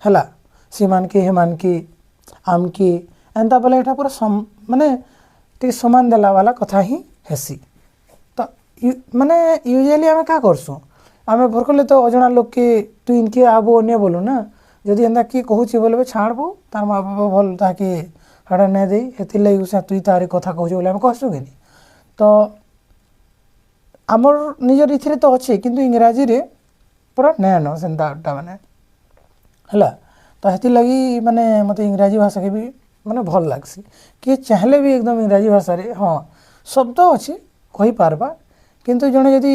हैला सीमान की हेमान की आम की एंता बोले एटा पूरा माने टी समान देला वाला कथा ही हेसी माने यूजुअली आमे का करसु आमे भरकले तो अजणा लोक के तू इनके आबो ने बोलू ना जदि एंदा की कहूची बोलबे छाड़बो तार माँ बाप भल ताके हड़ा नै दे हेति लई उसा तुई तारी कथा कहूछ बोले आमे कहसु केनी तो आमर निजर इथिरे तो अछि किंतु इंग्राजी रे पूरा नै न सेंता माने हला तो हेति लगी माने मते इंग्राजी भाषा के भी माने भल लागसी कि चाहले भी एकदम इंग्राजी भाषा रे हाँ शब्द अछि कहि पारबा किंतु जने यदि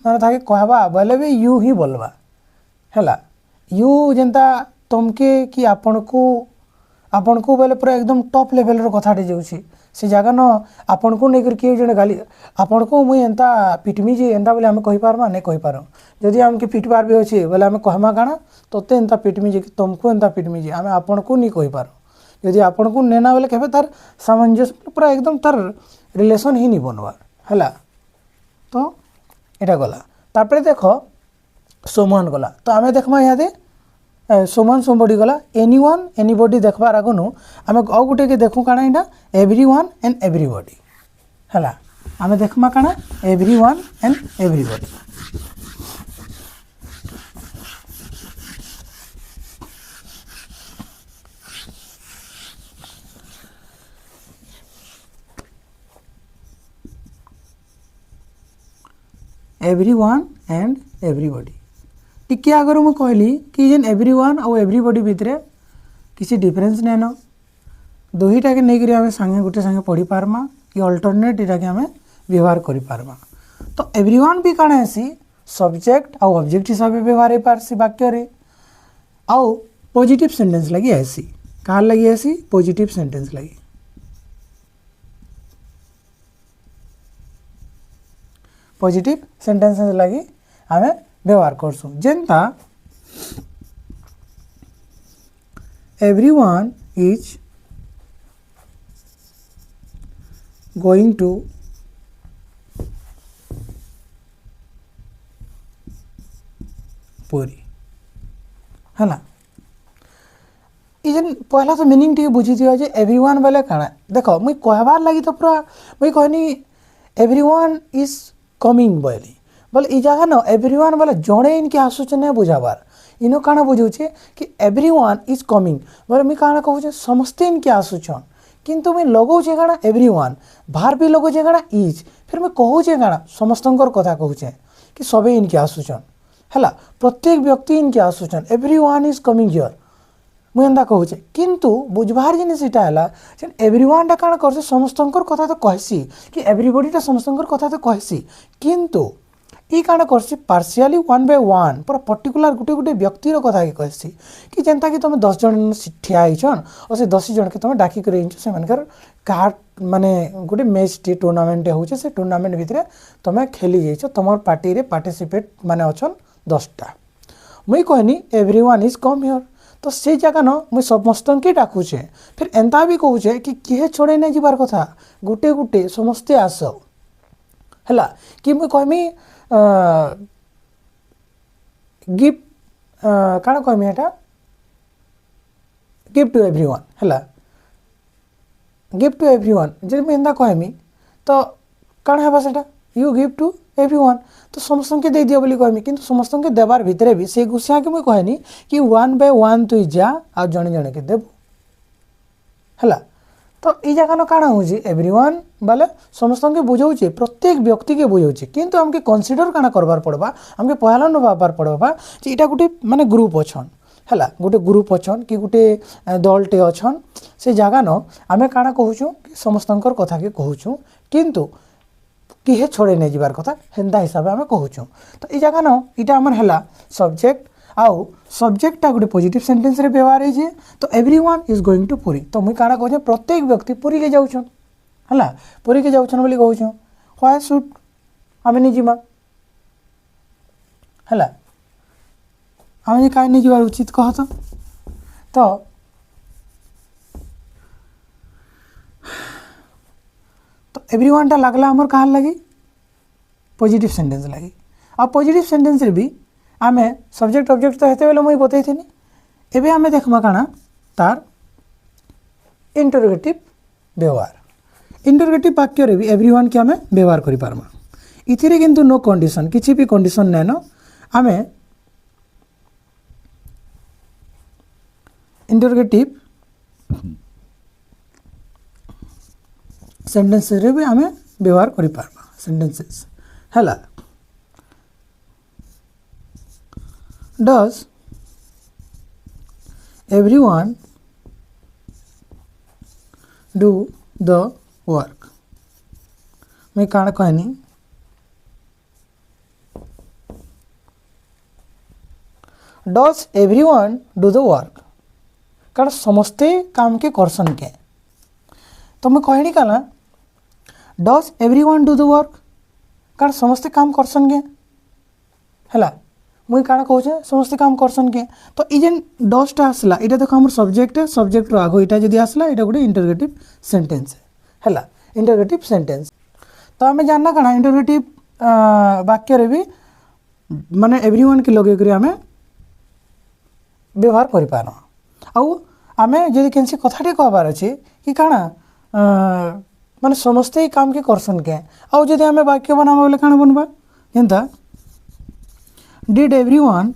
माने ताके कहबा बोले भी यू ही बोलबा हैला यू जेंता तुमके कि आपन को बोले पूरा एकदम टॉप लेवल रो कथाटे जाउछि से जगह न आपन को नहीं कर के जने गाली आपन को मुई एंता पिटमी जे एंता बोले हम कहि पारबा नै कहि पारो जदि हमके पिटबार भी अछि बोले हम कहमा काना तोते एंता पिटमी जे तुमको एंता पिटमी जे हम आपन को नहीं कहि पारो यदि आपन को नेना बोले कहबे तार सामंजस्य पूरा एकदम तार रिलेशन ही नहीं बनवा हैला तो एटा गला तापरे देखो सोमान गला तो आमे देखमा यादे सोमान समबडी गला एनीवन एनीबॉडी देखबार आगनु आमे आउ गुटे के देखु काना इना एवरीवन एंड एवरीबॉडी हैला आमे देखमा काना everyone and everybody everyone and everybody टिके आगर मु कहली कि जेन एवरीवन और एवरीबॉडी भितर किसी डिफरेंस नै न दुईटा के नहीं आम संगे गोटे संगे पढ़ी पार्मा कि अल्टरनेट इटा के आम व्यवहार करि पार्मा तो एवरीवन भी काना हेसी सब्जेक्ट और ऑब्जेक्ट हिसाब से व्यवहार हो पारसी वाक्य रे आउ पॉजिटिव सेंटेंस लगी ऐसी कहाँ लगी ऐसी पॉजिटिव सेंटेंस लगी पॉजिटिव सेंटेंसेस लगी आमे व्यवहार करसु जेंता everyone is going to Puri है ना इजन पहला तो मीनिंग टी बुझी दियो जे एवरीवन बोले काना देखो मुई कहबार लगी तो पूरा मुई कहनी एवरीवन इज कमिंग बोली बोले ई जगह न एवरीवन बोले जड़े इनके आसुचे ने बुझाबार इनो काना बुझाउछे कि एवरीवन इज कमिंग बोले मुई काना कहूछे समस्ते इनके आसुछन किंतु मुई लगाउछे काना एवरीवन बाहर भी लगाउछे काना इज फिर मैं कहूछे काना समस्तंकर कथा कहूछे कि सबे इनके आसुछन हैला प्रत्येक व्यक्ति इनके आसुछन एवरीवन इज कमिंग हियर मुई एंदा कहूछे किंतु बुझबार जिनिस इटा हैला जे एवरीवन टा काना करछे समस्तंकर कथा तो कहसी कि एवरीबॉडी टा समस्तंकर कथा तो कहसी किंतु ई काना करछे पार्शियली वन बाय वन पूरा पर्टिकुलर गुटे गुटे व्यक्तिर कथा के कहसी कि जेंता कि तुम 10 जन ठिया आइछन और से 10 जन के तुम डाकी करे इनछ से मानकर कार माने गुटे मैच टी टूर्नामेंट होचे से टूर्नामेंट भितरे तुम खेली जाइछ तुम पार्टी रे पार्टिसिपेट माने अछन 10 टा मुई कहनी एवरीवन इज कम हियर तो से जगह न मुई समस्तन के डाकुछे फिर एंता भी कहूछे कि किहे छोड़े नै जिबार कथा गुटे गुटे समस्ते आस हैला कि मुई कहमी गिफ्ट काना कहमी एटा गिफ्ट टू एवरीवन हैला गिफ्ट टू एवरीवन जे मुई एंता कहमी तो काना हेबा सेटा यू गिफ्ट टू एवरीवन तो समस्त के दे दियो बोली कहमी किंतु समस्त के देवार भितरे भी से गुस्सा के मुई कहनी कि वन बाय वन तु जा आ जणे जणे के देबो हैला तो ई जगह न काना होजी एवरीवन बाले समस्त के बुझाउछे प्रत्येक व्यक्ति के बुझाउछे किंतु हमके कंसीडर काना करबार पड़बा हमके पहला न बाबार पड़बा जे इटा गुटे माने ग्रुप अछन हैला गुटे ग्रुप अछन कि गुटे दलटे अछन से जगह न आमे काना कहूछु कि समस्तंकर कथा के कहूछु किंतु किहे छोड़े नै जिबार कथा हेंदा हिसाब आमे कहूछु तो ई जगह न इटा हमर हैला सब्जेक्ट आउ सब्जेक्ट गोटे पॉजिटिव सेंटेंस रे व्यवहार है तो everyone is going to Puri तो मुई काना कहूँ प्रत्येक व्यक्ति पुरी के जाउछन हला पुरी के जाउछन बोली कहूँ व्हाई शुड आमे नि जिमा हला आमे काहे नि जिबार उचित कह तो एवरीवन टा लागला हमर कहार लगी पॉजिटिव सेंटेंस लगी आ पॉजिटिव सेंटेंस रे भी आमे सब्जेक्ट ऑब्जेक्ट तो हेते बेले मुई बतई थिनी एबे आमे देखमा काना तार इंटरोगेटिव व्यवहार इंटरोगेटिव वाक्य रे भी एवरीवन के आमे व्यवहार करि पारमा इथिरे किंतु नो कंडीशन किछि भी कंडीशन नै न आमे इंटरोगेटिव सेंटेंस रे भी आमे व्यवहार करि पारमा सेंटेंसेस हला Does everyone do the work? मैं काना कहनी Does everyone do the work? कारण समस्ते काम के करसन के तो मैं कहनी काना Does everyone do the work? कारण समस्ते काम करसन के हला मुई काना कहूछे समस्त काम करसन के तो ई जेन डसटा आसला एटा देखो हमर सब्जेक्ट है सब्जेक्ट रो आगो एटा जदी आसला एटा गुटे इंटरोगेटिव सेंटेंस है हैला इंटरोगेटिव सेंटेंस तो हमें जानना काना इंटरोगेटिव वाक्य रे भी माने एवरीवन के लगे करी हमें व्यवहार करि पारो आउ हमें जदी केनसी कथाटे कहबार अछि कि काना माने समस्त ही काम के करसन के आउ जदी हमें वाक्य बनाबा बोले काना बनबा जेंता Did everyone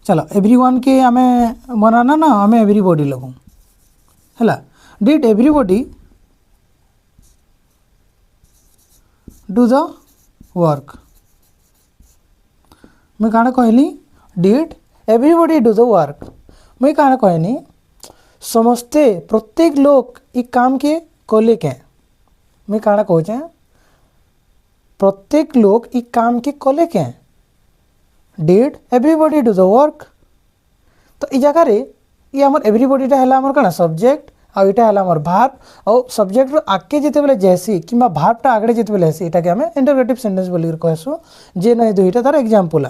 चलो एवरीवन के हमें बनाना ना हमें एवरीबॉडी लगूँ हैला did everybody do the work मैं काना कहली did everybody do the work मैं काना कहनी समस्ते प्रत्येक लोग ई काम के कले के मैं काना कहूँ प्रत्येक लोग ई काम के कले के did everybody do the work तो ई जगह रे ये हमर एवरीबॉडी टा हैला हमर काना सब्जेक्ट आ इटा हला हमर वर्ब और सब्जेक्ट रो आगे जेते बेले जैसी किबा वर्ब टा आगडे जेते बेले हेसी इटा के हमें इंटरोगेटिव सेंटेंस बोली कहसु जे नै दुईटा तार एग्जांपल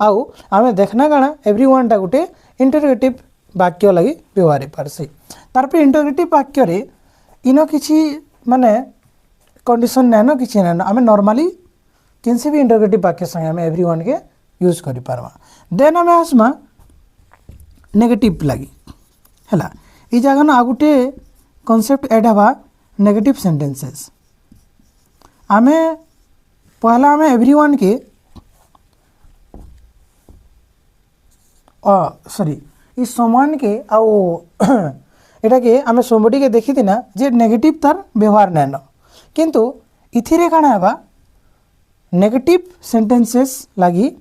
आउ आमे देखना काना एवरीवन टा गुटे इंटरोगेटिव वाक्य लगी व्यवहार पारसी तार पे इंटरोगेटिव वाक्य रे इनो किछि माने कंडीशन नैनो किछि नैनो आमे नॉर्मली किसी भी इंटरोगेटिव वाक्य संगे आमे एवरीवन के यूज करि पारबा देन आमे आसमा नेगेटिव लगी हैला ई जगह ना आगुटे कांसेप्ट ऐड हवा नेगेटिव सेंटेंसेस आमे पहला आमे एवरीवन के सॉरी इस समान के आउ एटा के आमे somebody के देखि दिना जे नेगेटिव तार व्यवहार नैनो किंतु इथिरे काना हवा नेगेटिव सेंटेंसेस लगी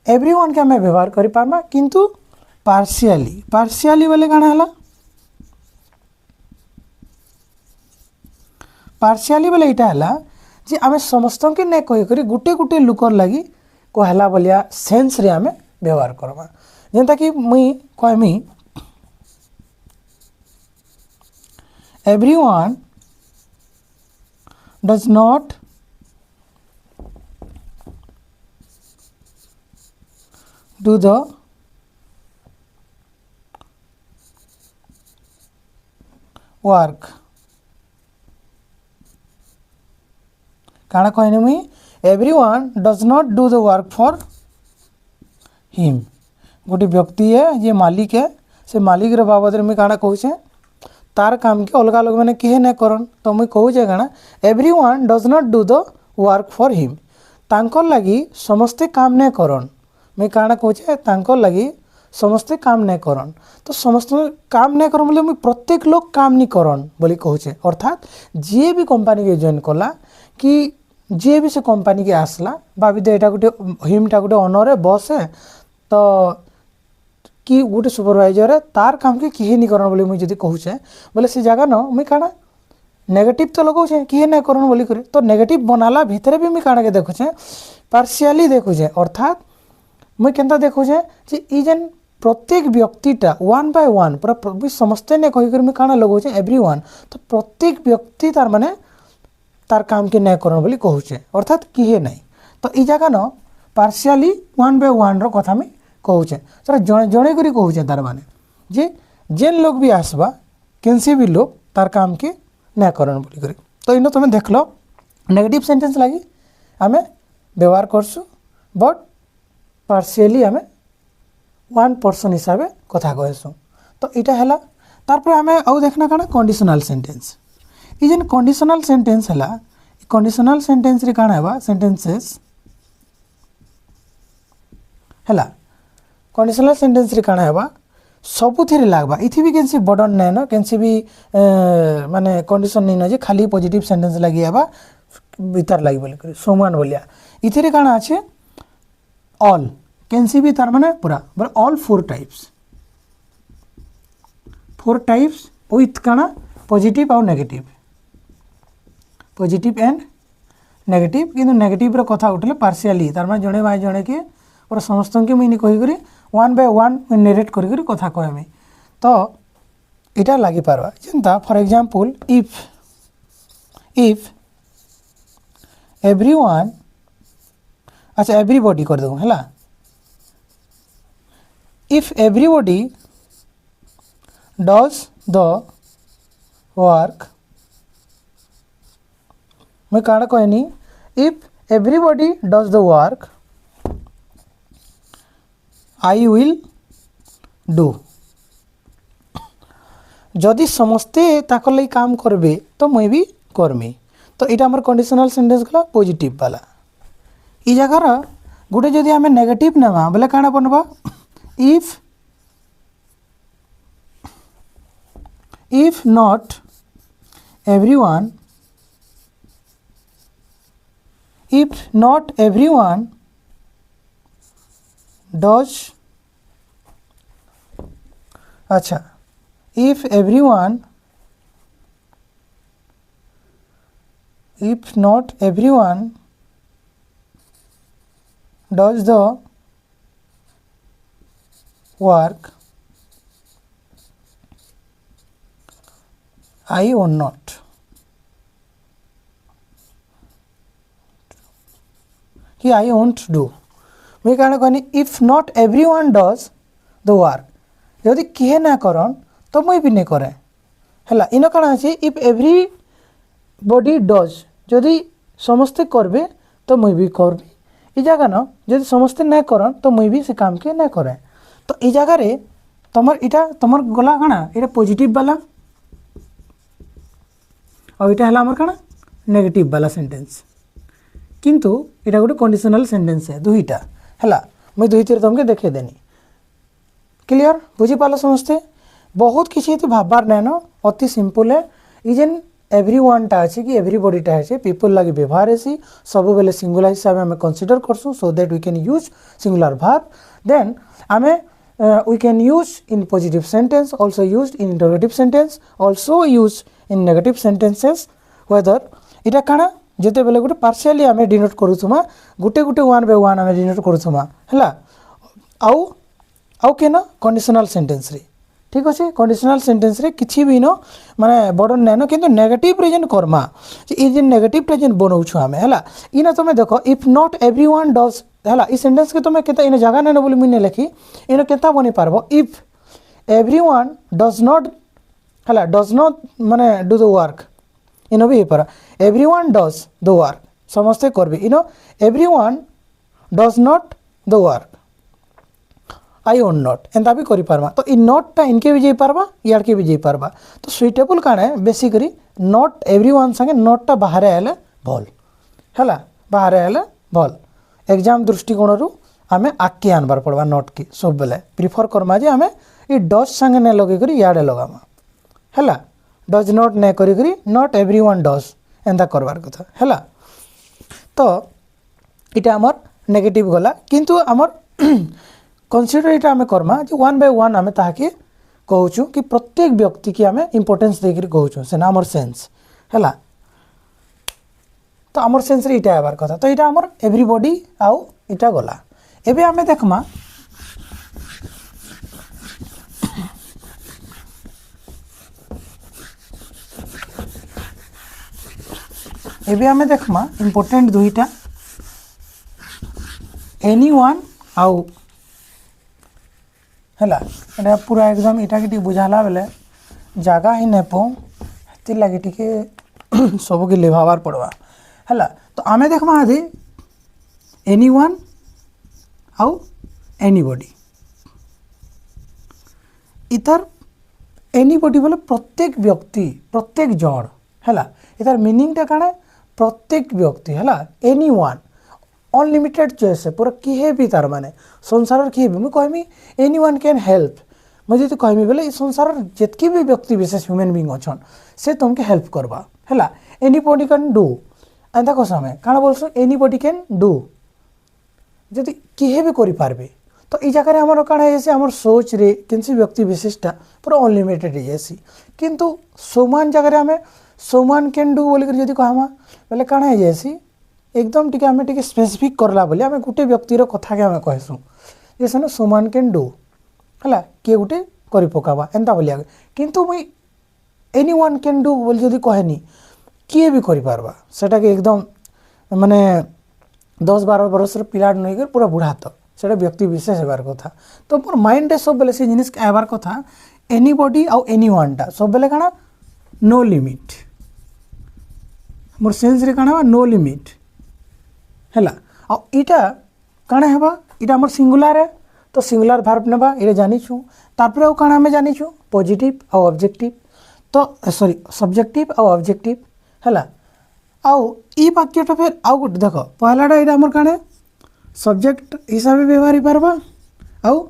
एवरीवन के आमे व्यवहार करि पारमा किंतु पार्शियली बोले काना हला पार्शियली बोले इटा हला जे आमे समस्त के ने कहि करी गुटे गुटे लुकर लगी कहला बोलिया सेंस रे आमे व्यवहार करबा जेंता कि मुई कहमी everyone does not do the work काना कहने मुई everyone does not do the work for him गोटे व्यक्ति है ये मालिक है से मालिक रे बाबद रे मुई काना कहूछे तार काम के अलग अलग मैंने किए ना करन तो मुई कहूचे काना everyone does not do the work for him तांकर लगी समस्ते काम नहीं करन मुई काना कहूचे तांकर लगी समस्ते काम नहीं करन तो समस्त काम नहीं करन बोले मुई प्रत्येक लोग काम नहीं करन बोली कहूचे अर्थात जे भी कंपनी के जॉइन कला कि जे भी से कंपनी के आसला भाभी दे एटा गुटे हिमटा गुटे ओनर है बॉस है तो कि गोटे सुपरवाइजर है तार काम के किए नहीं करन बोली मुझे जदी कहूचे बोले से जगह न मुई काना नेगेटिव तो लगाऊे किए नहीं करन बोली करे तो नेगेटिव बनाला भितर भी मुई काना के देखुचे पार्शियली देखुचे अर्थात मुई केनता देखुचे जे ई जेन प्रत्येक व्यक्तिटा वन बाय वन पूरा समस्ते ने कहि कर मुई काना लगाऊे एवरीवन तो प्रत्येक व्यक्ति तार माने तार काम के नहीं करन बोली कहूचे अर्थात किए नहीं तो ई जगह न partially one by one row कथा में कहूचे सर जड़े जड़े करी कहूचे तार माने जे जेन लोग भी आसबा केनसी भी लोग तार काम के ना करन बोली करे तो इनो तुम देख लो नेगेटिव सेंटेंस लगी आमे व्यवहार करसु बट पार्शियली आमे वन पर्सन हिसाब से कथा कहसु तो इटा हैला तार पर आमे आउ देखना काना कंडीशनल सेंटेंस ई जेन कंडीशनल सेंटेंस हैला कंडीशनल सेंटेंस रे काना हेबा सेंटेंसेस हैला कंडीशनल सेंटेंस रे काना हेबा सबुथिरे लागबा इथि भी केनसी बडन नै न केनसी भी माने कंडीशन नै न जे खाली पॉजिटिव सेंटेंस लागि हेबा भीतर लागि बोली करे समान बोलिया इथिरे काना আছে ऑल केनसी भी तार माने पूरा but all four types with काना पॉजिटिव और नेगेटिव पॉजिटिव एंड नेगेटिव किंतु नेगेटिव रो कथा उठले पार्शियली तार माने जणे बाय जणे के पूरा समस्त के मुई कहि करी वन बाय वन नेरेट करी करी कथा कहमी तो इटा लागि पारबा जेंता फॉर एग्जांपल इफ एवरीवन अच्छा एवरीबॉडी कर दो हैला if everybody does the work मैं काना कहनी if everybody does the work I will do जदि समस्ते ताकर लई काम करबे तो मैं भी करमी तो इटा हमर कंडीशनल सेंटेंस गला पॉजिटिव वाला ई जगह गोटे जदि आमे नेगेटिव नेबा बोले काना बनबा इफ नॉट एवरीवन does अच्छा if not everyone does the work I won't not कि आई वोंट डू मुई काण कहनी if not everyone does the work जदि किए ना करन तो मुई भी नहीं करे हैला इन काण अछि इफ एवरी बॉडी डज जदि समस्ते करबे तो मुई भी करबी ई जगह न जदि समस्ते ना करन तो मुई भी से काम के ना करे तो ई जगह रे तमर इटा तमर गला काना इटा पॉजिटिव वाला और इटा हला हमर काना नेगेटिव वाला सेंटेंस किंतु इटा गोटे कंडीशनल सेंटेंस है दुईटा हैला मुई दुईतिर तुमके देखे देनी क्लियर बुझी पाल समस्ते बहुत किसी भाबार नाइन अति सिंपल है ई जेन एवरीवन टा अच्छे कि एवरीबॉडी टा अच्छे पीपल लगे व्यवहार है सब बेले सिंगुलर हिसाब से आम कंसीडर करसु so that we can use singular verb then आम we can use in positive sentence also used in interrogative sentence also use in negative sentences whether इटा काना जिते बेले गोटे पार्शियली आम डिनोट करूँ गोटे गोटे वन बाय वन आम डिनोट करूँ है आउ के न कंडीशनल सेंटेंस रे ठीक अच्छे कंडीशनल सेंटेंस रे किसी भी न माने बड़न नाइन किंतु नेगेटिव रे जेन कर्मा ये जेन नेगेटिव टा जेन बनाऊछु आमे हला इना तुम देखो इफ नॉट एवरीवन डज हला ई सेंटेंस के तुम केता इन जगह नाइन बोली मुने लिखी इन केता बनी पारबो इफ एवरीवन डज नॉट हला डज नॉट माने डू द वर्क इन भी पारा एवरीवन डज द वर्क समस्ते करबे इन everyone does not the work I own not एंता भी करि पारबा तो इ नॉट टा इनके भी जाई पारबा यार के भी जाई पारबा तो सुइटेबल काने बेसिकली नॉट एवरीवन संगे नॉट टा बाहर आले भल हैला बाहर आले भल एग्जाम दृष्टिकोण रु आमे आके आनबार पड़बा नॉट की सब बेले प्रिफर करमा जे आमे इ डज संगे ने लगे करी याडे लगामा हैला डज नॉट ने करी करी नॉट एवरीवन डज एंता करबार कथा हैला तो इटा हमर नेगेटिव गला किंतु हमर कनसीडर इटा आमे करमा जे वन बाय वन आमे ताके कहूछु कि प्रत्येक व्यक्ति की आमे इंपोर्टेंस देकरी कहूछु सेना हमर सेंस हैला तो हमर सेंस रे इटा आबार कथा तो इटा हमर एवरीबॉडी आउ इटा गला एबे आमे देखमा एबे आमे देखमा इंपोर्टेंट दुईटा एनीवन आउ हैला एटा पूरा एग्जाम इटा के बुझाला बेले जगह ही नहीं पाऊँ हेतिर लगे टिके सब के लेभाबार पड़वा हैला तो आमे देखमा आदि एनीवन आउ एनीबॉडी इतर एनीबॉडी बोले प्रत्येक व्यक्ति प्रत्येक जन हैला इतर मीनिंग टा काना प्रत्येक व्यक्ति हैला एनीवन अनलिमिटेड चॉइस है पूरा किए भी तार माने संसार किए भी मुझे कहमी एनीवन कैन हेल्प मुझे तो कहमी बोले संसार जितकी भी व्यक्ति विशेष ह्यूमन बीइंग अच्छन से तुमके हेल्प करबा हैला एनीबॉडी कैन डू एंता कस हमें काना बोलसु एनीबॉडी कैन डू जदि किए भी करि पारबे तो ई जगह हमर काना जैसे हमर सोच रे किसी व्यक्ति विशेषटा पूरा अनलिमिटेड जैसी किंतु समान जगह हमें समान कैन डू बोल कर जदि कहमा बोले काना जैसी एकदम टिके आमे टिके स्पेसिफिक करला बोली आमे गुटे व्यक्तिर कथा के आमे कहसु जैसे न समान कैन डू हला के गुटे करि पकाबा एंता बोलिया किंतु मुई एनीवन कैन डू बोल जदि कहनी किए भी करि पारबा सेटा के एकदम माने 10-12 बरस र पिलाड नै कर पूरा बुढ़ा तक सेटा व्यक्ति विशेष हेबार कथा तो मोर माइंड रे सब बेले से जिनिस आबार कथा एनीबॉडी आउ एनीवन टा सब बेले काना नो लिमिट मोर सेंस रे काना नो लिमिट हैला आ इटा काना हेबा इटा हमर सिंगुलर है तो सिंगुलर वर्ब नेबा इरे जानिछु तारपरे ओ काना हमें जानिछु पॉजिटिव और ऑब्जेक्टिव तो सॉरी सब्जेक्टिव और ऑब्जेक्टिव हैला आउ ई वाक्यटा फिर आउ गुट देखो पहलाटा इटा हमर काने सब्जेक्ट हिसाब से व्यवहार पारबा आउ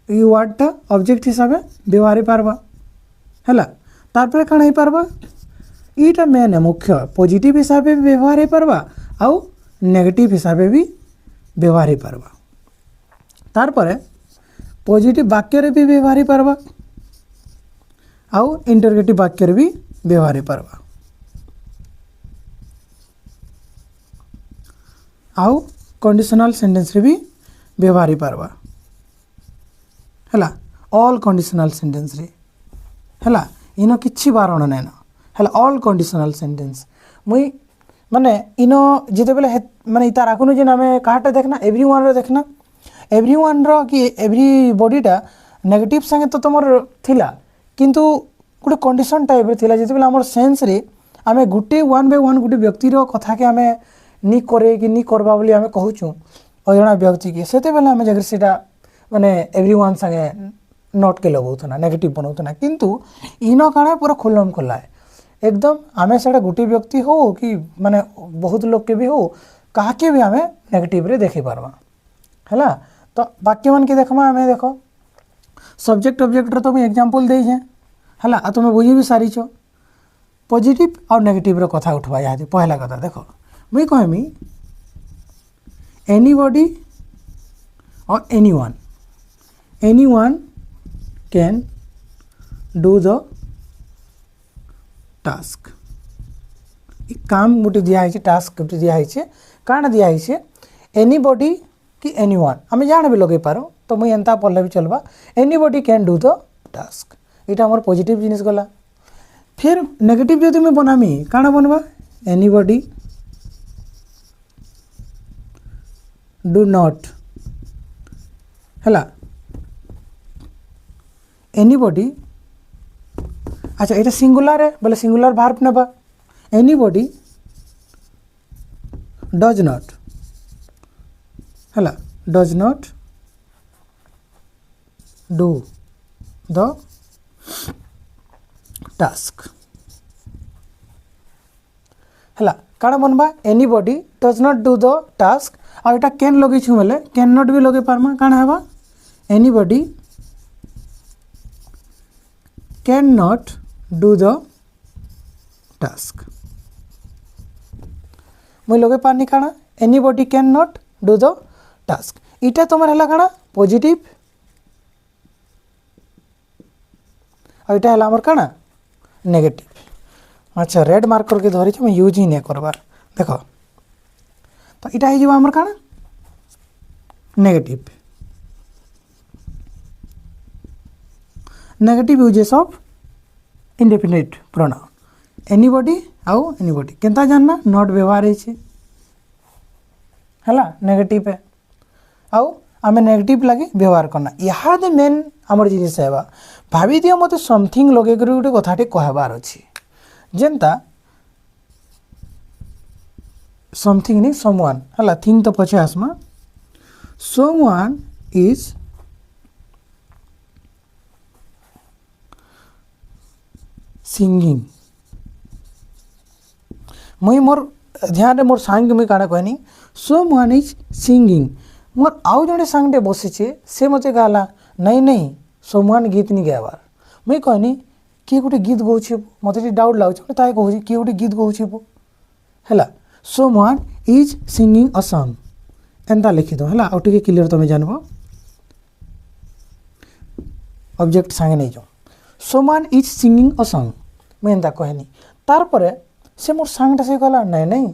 ई वर्डटा ऑब्जेक्ट हिसाब से व्यवहार पारबा हैला तारपरे काना ही पारबा ईटा मेन है मुख्य पॉजिटिव हिसाब से व्यवहार ही पारबा आउ नेगेटिव हिसाब से भी व्यवहार ही पारबा तारपरे पॉजिटिव वाक्य रे भी व्यवहार ही पारबा आउ इंटरगेटिव वाक्य रे भी व्यवहार ही पारबा आउ कंडीशनल सेंटेंस रे भी व्यवहार ही पारबा हैला ऑल कंडीशनल सेंटेंस रे हैला इन किछि बारण नाइन है ऑल कंडीशनल सेंटेंस मुई माने इन जिते बेले माने इता राखुनु जे आम काटा देखना एवरीवन रो देखना एवरीवन रो कि एवरीबॉडीटा नेगेटिव संगे तो तुम थिला किंतु गोटे कंडीशन टाइप रे थिला जिते बेले हमर सेंस रे आमे गुटे वन बाय वन गुटे व्यक्ति रो कथा के आमे नी करे कि नी करबा बोली आमे कहूछु अजना व्यक्ति के सेते बेले आमे जगर सेटा माने एवरीवन संगे नोट के लगौथना नेगेटिव बनौथना किंतु इनो काना पूरा खुल्लम खुल्ला है एकदम आमे सेटा गुटे व्यक्ति हो कि माने बहुत लोग के भी हो कहा के भी आमे नेगेटिव रे देखि पारबा हैला। तो वाक्य मन के देखमा आमे देखो सब्जेक्ट ऑब्जेक्ट रे तो मैं एग्जांपल देई छे हैला आ तुम बुझी भी सारी छो पॉजिटिव और नेगेटिव रो कथा उठवा यादी पहला कथा देखो मुई कहमी एनीबॉडी और anyone can do the task काम गोटे दिया है टास्क गोटे दिया है काण दिया है एनीबॉडी कि एनीवन आम जान भी लगे पारो तो मुई एंता पढ़ले भी चलबा anybody can do the task यहाँ आम पॉजिटिव जिनिस गला। फिर नेगेटिव जदि मैं बनामी काण बनवा एनीबॉडी डू नॉट हैला एनीबॉडी अच्छा ये सिंगुलर है बोले सिंगुलर भार्ब नेबा एनीबॉडी डज नॉट हैला does not do the task हैला काण बनबा anybody does not do the task और एटा कैन लगे छु बोले कैन नॉट भी लगे पारमा काण हेबा anybody can not do the task मुई लगे पानी काण anybody can not do the task इटा तुम है काण पॉजिटिव और इटा है काण नेगेटिव। अच्छा रेड मार्क करके धरी मैं यूज ही नहीं करबार देखो तो इटा है आमर काण negative uses of indefinite pronoun anybody आउ एनीबॉडी केनता जानना नॉट व्यवहार है नेगेटिव है आउ आम नेगेटिव लगे व्यवहार करना यहाँ मेन आमर जिनिस है भाभी दियो मत समथिंग लगे गोटे कथाटे कहबार अच्छी जेनता समथिंग नहीं समवन है थिंग तो पछे आसमा समवन इज सिंगिंग मुई मोर ध्यान रे मोर सांग मुई काना कहनी समवन इज सिंगिंग मोर आउ जड़े सांगटे बसीचे से मते कहला नहीं नहीं समवन गीत नहीं गाबार मुई कहनी किए गोटे गीत गाउछे मते डाउट लागुछ ताई कहूँ किए गोटे गीत गाउछे है someone is singing a song एंता लिखि दो है आउटे क्लियर तुम जानब ऑब्जेक्ट सांगे नहीं जाओ someone is singing a song मुझे एंता कहनी तार परे से मोर सांगटा से कहला नहीं नहीं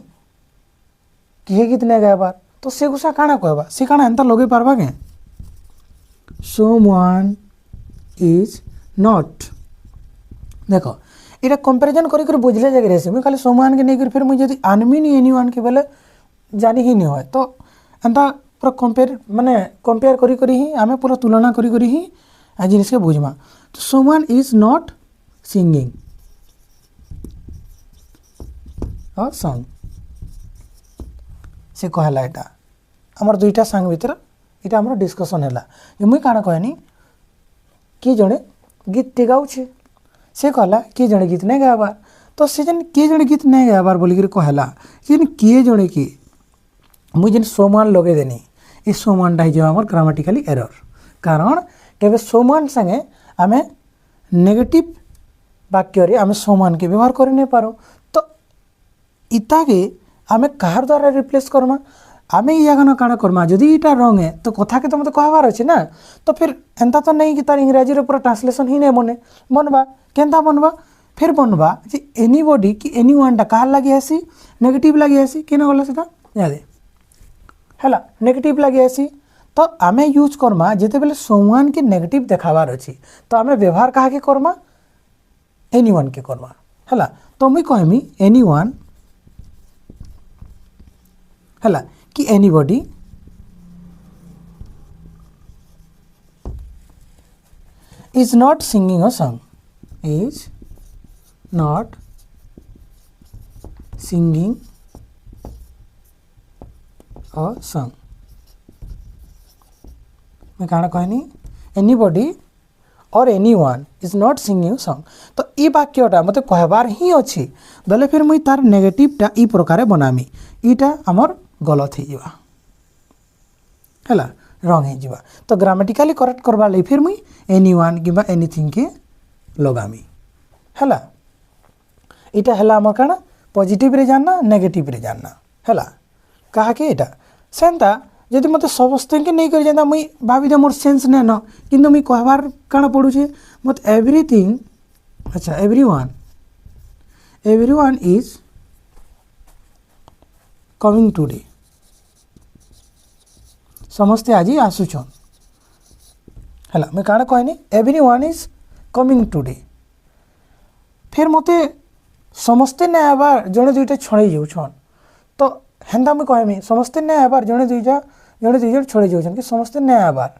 किए गीत नहीं गाबार तो से गुसा काना कहबा से काना एंता लगे पारबा के समवन इज नॉट देखो इटा कंपैरिजन करी बुझले जगह रहे मुझे खाली समवन के नहीं फिर मुझे यदि आनमी नहीं एनीवन के बेले जानी ही नहीं हो तो एंता पूरा कंपेयर करी ही आमे पूरा तुलना करी ही जिनिस के बुझमा तो समवन इज नॉट सिंगिंग और सॉन्ग से कहला एटा आमर दुईटा सांग भीतर इटा आमर डिस्कशन है मुई काना कहनी किए जड़े गीत टे गाऊे से कहला किए जड़े गीत नहीं गाबार तो से जन किए जड़े गीत नहीं गाबार बोलिक कहला कि किए जड़े कि मुझे जेन समवन लगे देनी ये समवनटा हो ग्रामाटिकली एरर कारण केबे समवन संगे आमे नेगेटिव वाक्य आमे समवन के व्यवहार कर नहीं पारो तो इता के आमे कहार द्वारा रिप्लेस करमा आमे या काण करमा जदि इटा रंग है तो कथा के तो मत कहबार अच्छे ना तो फिर एंता तो नहीं कि तार इंग्राजी रे पूरा ट्रांसलेशन ही नहीं बनवा केनता बनवा फिर बनवा जे एनीबॉडी कि एनीवनटा कहार लगे आसी नेगेटिव लगे आसी केना गला सेटा यादे हैला नेगेटिव लगे आसी तो आमे यूज करमा जेते बेले समवन के नेगेटिव देखाबार अच्छी तो आमे व्यवहार कहा के करमा एनी वन के करवा है तो मुई कहमी एनी वन है कि anybody is not singing a song, is not singing a song। मैं काना कहनी एनीबॉडी और any one is not singing song. तो ये वाक्यटा मत कहबार ही अच्छी बोले फिर मुई तार नेगेटिवटा ई प्रकार बनामी इटा आमर गलत हो रंग हो। तो ग्रामेटिकाली करेक्ट करवा लई फिर मुई एनी वन कि एनीथिंग के लगामी है। इटा है आमर काना पॉजिटिव रे जानना नेगेटिव रे जानना है कहा के इटा सेंता जदि मत समस्ते के नहीं कर जाता मुई भाभी दे मोर सेंस ने न किंतु मुई कहबार काना पड़ुछे मत एवरीथिंग अच्छा एवरीवन इज कमिंग टुडे समस्ते आज आसुछन है मैं काना कहनी एवरीवन इज कमिंग टुडे फिर मते समस्ते ने आबार जड़े दुईटा छड़े जाऊन तो हेन्ता मुई कहमी समस्ते ने आबार जड़े दुईजन छड़े जाऊन कि समस्ते ने आबार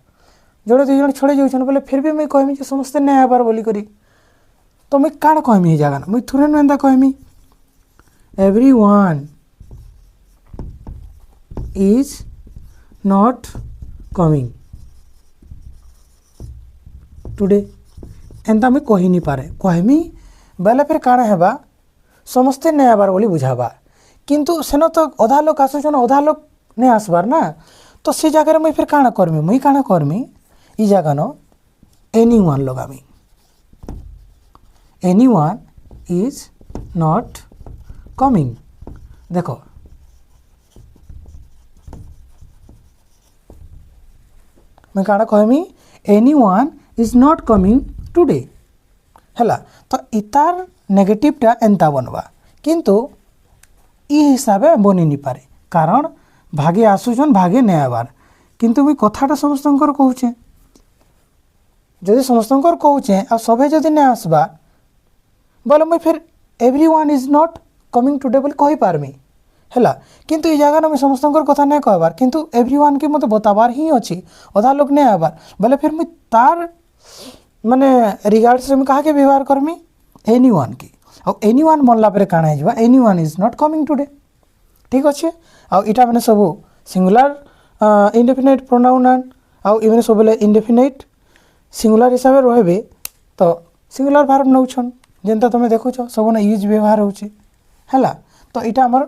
जड़े दुईजन छड़े जाऊन बोले फिर भी मुई कहमी कि समस्ते ने आबार बोली करी तो मुई काना कहमी जगह मुई थोड़े एंता कहमी everyone is not coming today एंता मुई कही नहीं पारे कहमी बेले फिर काना हेबा समस्ते नहीं आबार बोली बुझाबा किंतु सेन तो अधा लोक आसुछन अधा लोक नहीं आसबार ना तो से जगह मुई फिर काना करमी मुई काना करमी ई जगह न एनी वन लगामी anyone is not coming. देखो मैं काना कहमी anyone is not coming today है तो इतार नेगेटिवटा एंता बनवा किंतु ई हिसाब से बनी नहीं पारे कारण भागे आसुचन भागे नहीं आबार किंतु मुई कथाटा समस्त कहूचे जदि समस्त कहूचे आ सभे जदि नहीं आसबा बोले मुई फिर everyone is not coming today बोली कही पारमी है किंतु ये जगह मुई समस्त कथा नहीं कहबार किंतु एवरीवन के मत बताबार ही अच्छी अधा लोक नहीं आबार बोले फिर मुई तार माने रिगार्ड से कहा के व्यवहार करमी एनी वन की और एनी वन बनला पर काना है any one is not coming today ठीक अच्छे आउ इटा मैंने सब सिंगुलर इंडेफिनाइट प्रोनाउन आउ इमें सब इंडेफिनाइट सिंगुलर हिसाब से रहे तो सिंगुलर भार्ब नौछन जेनता तुम देखुच सब ना यूज व्यवहार होला तो इटा आमर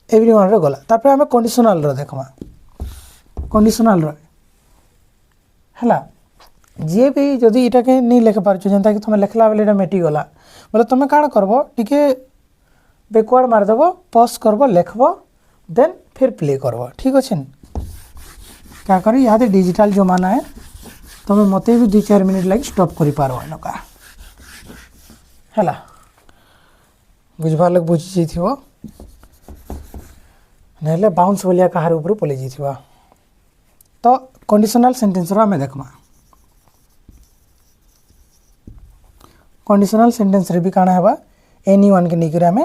एवरीवन रे गला तापर आम कंडीशनल रो देखमा कंडीशनल है जी भी जदि इटा के नहीं लिख पार्छ जेनता कि तुम लिखला बेले इटा मेटी गला बोले तुम काण करब टिके बैकवर्ड मारदेव पॉज करब लिखब देन फिर प्ले करब ठीक अच्छे क्या कर यहाँ डिजिटल जमाना है तुम मत भी 2-4 मिनट लगे स्टॉप कर पार नका है बुझबार लग बुझी जाइए ना बाउंस बोलिया कहार ऊपर पलि जाइए तो कंडीशनल सेंटेंस आम देखमा कंडीशनल सेंटेंस रे भी काना है एनी वन के नहीं आम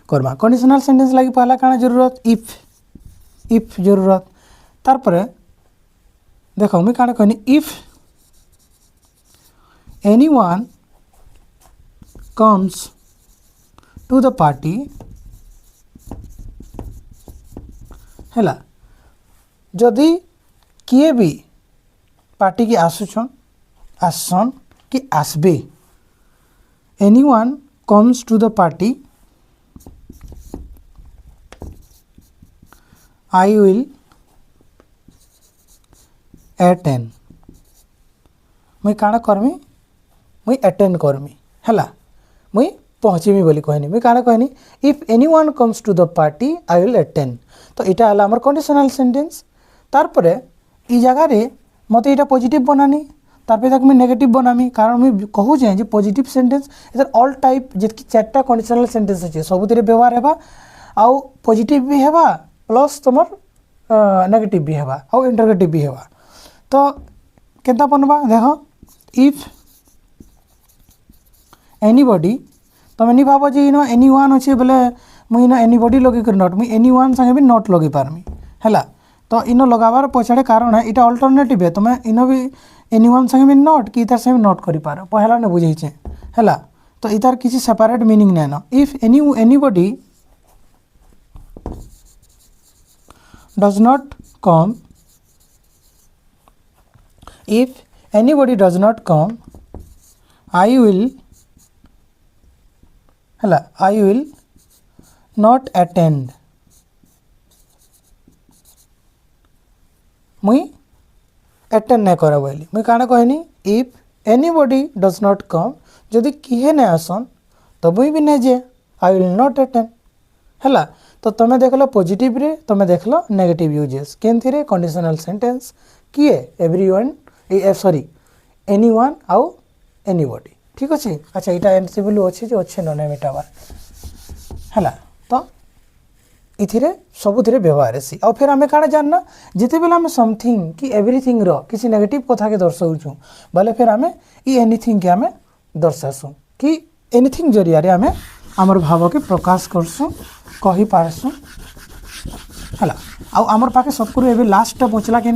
करवा कंडीशनल सेंटेंस लगी पहला काना जरूरत इफ जरूरत तार देखो मुझे काना कहनी if anyone comes to the party है जदि किए भी पार्टी की आसुछन आसन कि आसबे anyone comes to the party I will attend मुई काना करमी मुई अटेंड करमी है मुई पहुँचमी बोली कहनी मुई काना कहनी if anyone comes to the party I will attend तो इटा है आमर कंडीशनल सेंटेंस तार ई जगार मत यहाँ पॉजिटिव बनानी तार मुझे नेगेटिव बनामी कारण मुझे कहूचे जे पॉजिटिव सेंटेंस इधर ऑल टाइप जितकी 4टा कंडीशनल सेंटेंस अच्छे सबुति व्यवहार है आउ पॉजिटिव भी है प्लस तुम नेगेटिव भी है आउ इंटरगेटिव भी है तो केनता बनवा देख इफ एनीबॉडी तुम नहीं भाव जे इन एनी वन अच्छे बोले मुई इन एनीबॉडी लगे कर नट मुई एनी वन संगे भी नट लगे पारमी है। तो इन लगाबार पछाड़े कारण है इटा अल्टरनेटिव है तुम इन भी एनी वन संगे भी नट कि इतार संगे नट कर पार पहला ने बुझे है। तो इतार किसी सेपरेट मीनिंग नहीं न if anybody does not come if anybody does not come I will not attend मुई अटेंड नहीं करा बोली मुई काना कहनी if anybody does not come जदि किए नहीं आसन तो मुई भी नहीं जे आई विल नॉट अटेंड है। तो तुम देखल पॉजिटिव रे तुम देखल नेगेटिव यूजेस केनथि कंडीशनल सेंटेंस किए एवरीवन सॉरी एनीवन आउ एनीबॉडी ठीक अच्छे। अच्छा यहाँ एनसीबल अच्छे जो अच्छे न मिटाबार है। तो इथिरे सबुथिरे व्यवहार सी आउ फिर आम काଣା जानना जिते बेले आम समथिंग कि एवरीथिंग रो किसी नेगेटिव कथा के दर्शाऊँ बोले फिर आम एनीथिंग के आम दर्शासु कि एनीथिंग जरिया आम आमर भाव के प्रकाश करसुँ कही पारसुँ है। आमर पाखे सबको एवं लास्ट बचला के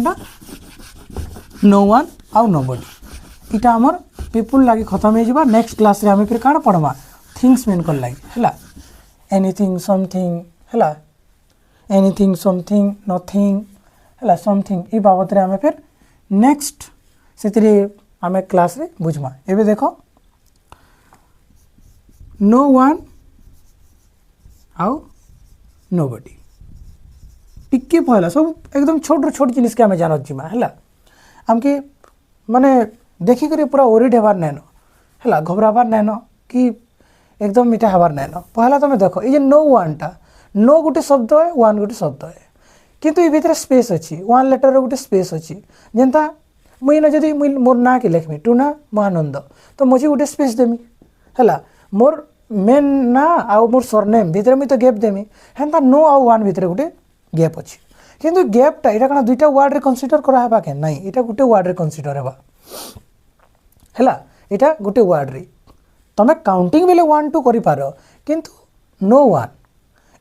नो वन आउ नो बॉडी इटा आमर पीपुल लगे खत्म हो नेक्स्ट क्लास रे आम फिर काଣା पढ़मा थिंग्स मेन कर लगे है एनीथिंग समथिंग है एनीथिंग समथिंग नथिंग है समथिंग ये बाबद रे आम फिर नेक्स्ट से आम क्लास रे बुझमा। एबे देखो नो वन आउ नो बॉडी टिके पहला सब एकदम छोट छोट जिनिस के आम जान जीमा है आमके माने देखिक पूरा ओरिड हबार नैन है घबराबार नैन कि एकदम इटा हबार नैन पहला तुम देख ये नो वन टा नो गोटे शब्द है वन गोटे शब्द है किंतु ये भितर स्पेस अच्छी वन लेटर गोटे स्पेस अच्छी जेनता मुई ना जदि मुई मोर ना के लिखमी टूना महानंद तो मुझे गोटे स्पेस देमी है मोर मेन ना आउ मोर सरनेम भितर मुई तो गैप देमी हेन्ता नो आउ वन भितर गोटे गैप अच्छी किंतु गैपटा यहाँ कौन दुईटा वार्ड रे कनसीडर कराबा के नाई इटा गोटे वार्ड रे कनसीडर हेबा है यहाँ गोटे वार्ड रे तुम काउंटिंग बेले 1 2 कर पार किंतु नो वन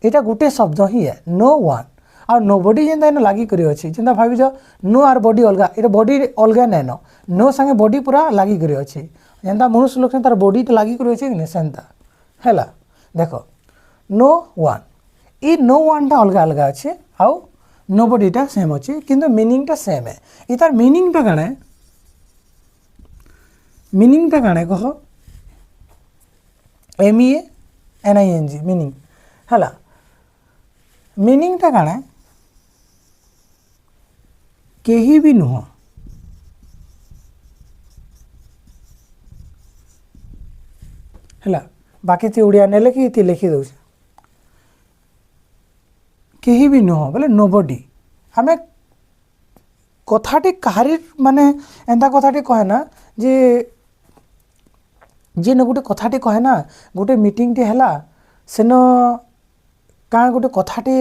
यहाँ गोटे शब्द ही है नो वन आ नो बॉडी जेनता इन लागी करी अच्छी जेनता भाविज नो आर बॉडी अलग ये बॉडी अलग नाइन नो संगे बॉडी पूरा लागी करी अच्छी जेनता मनुष्य लोग तार बॉडी लागी करी अच्छे कि सेंता है। देख नो वन ये नो वन टा अलग अलग अच्छे आउ नो बॉडीटा सेम अच्छे किंतु मीनिंगटा सेम है इतार मीनिंगटा काणे कह MEANING मीनिंग है मीनिंगटा काणे केही भी नुह है बाकी ती उड़िया ने लिखी ती लिखी दे केही भी नुह बोले नोबडी आम कथाटी कहारी माने एंता कथाटी कहे ना जे जे न गोटे कथाटी कहे ना गोटे मीटिंग टे हैला सेन क्या गोटे कथाटे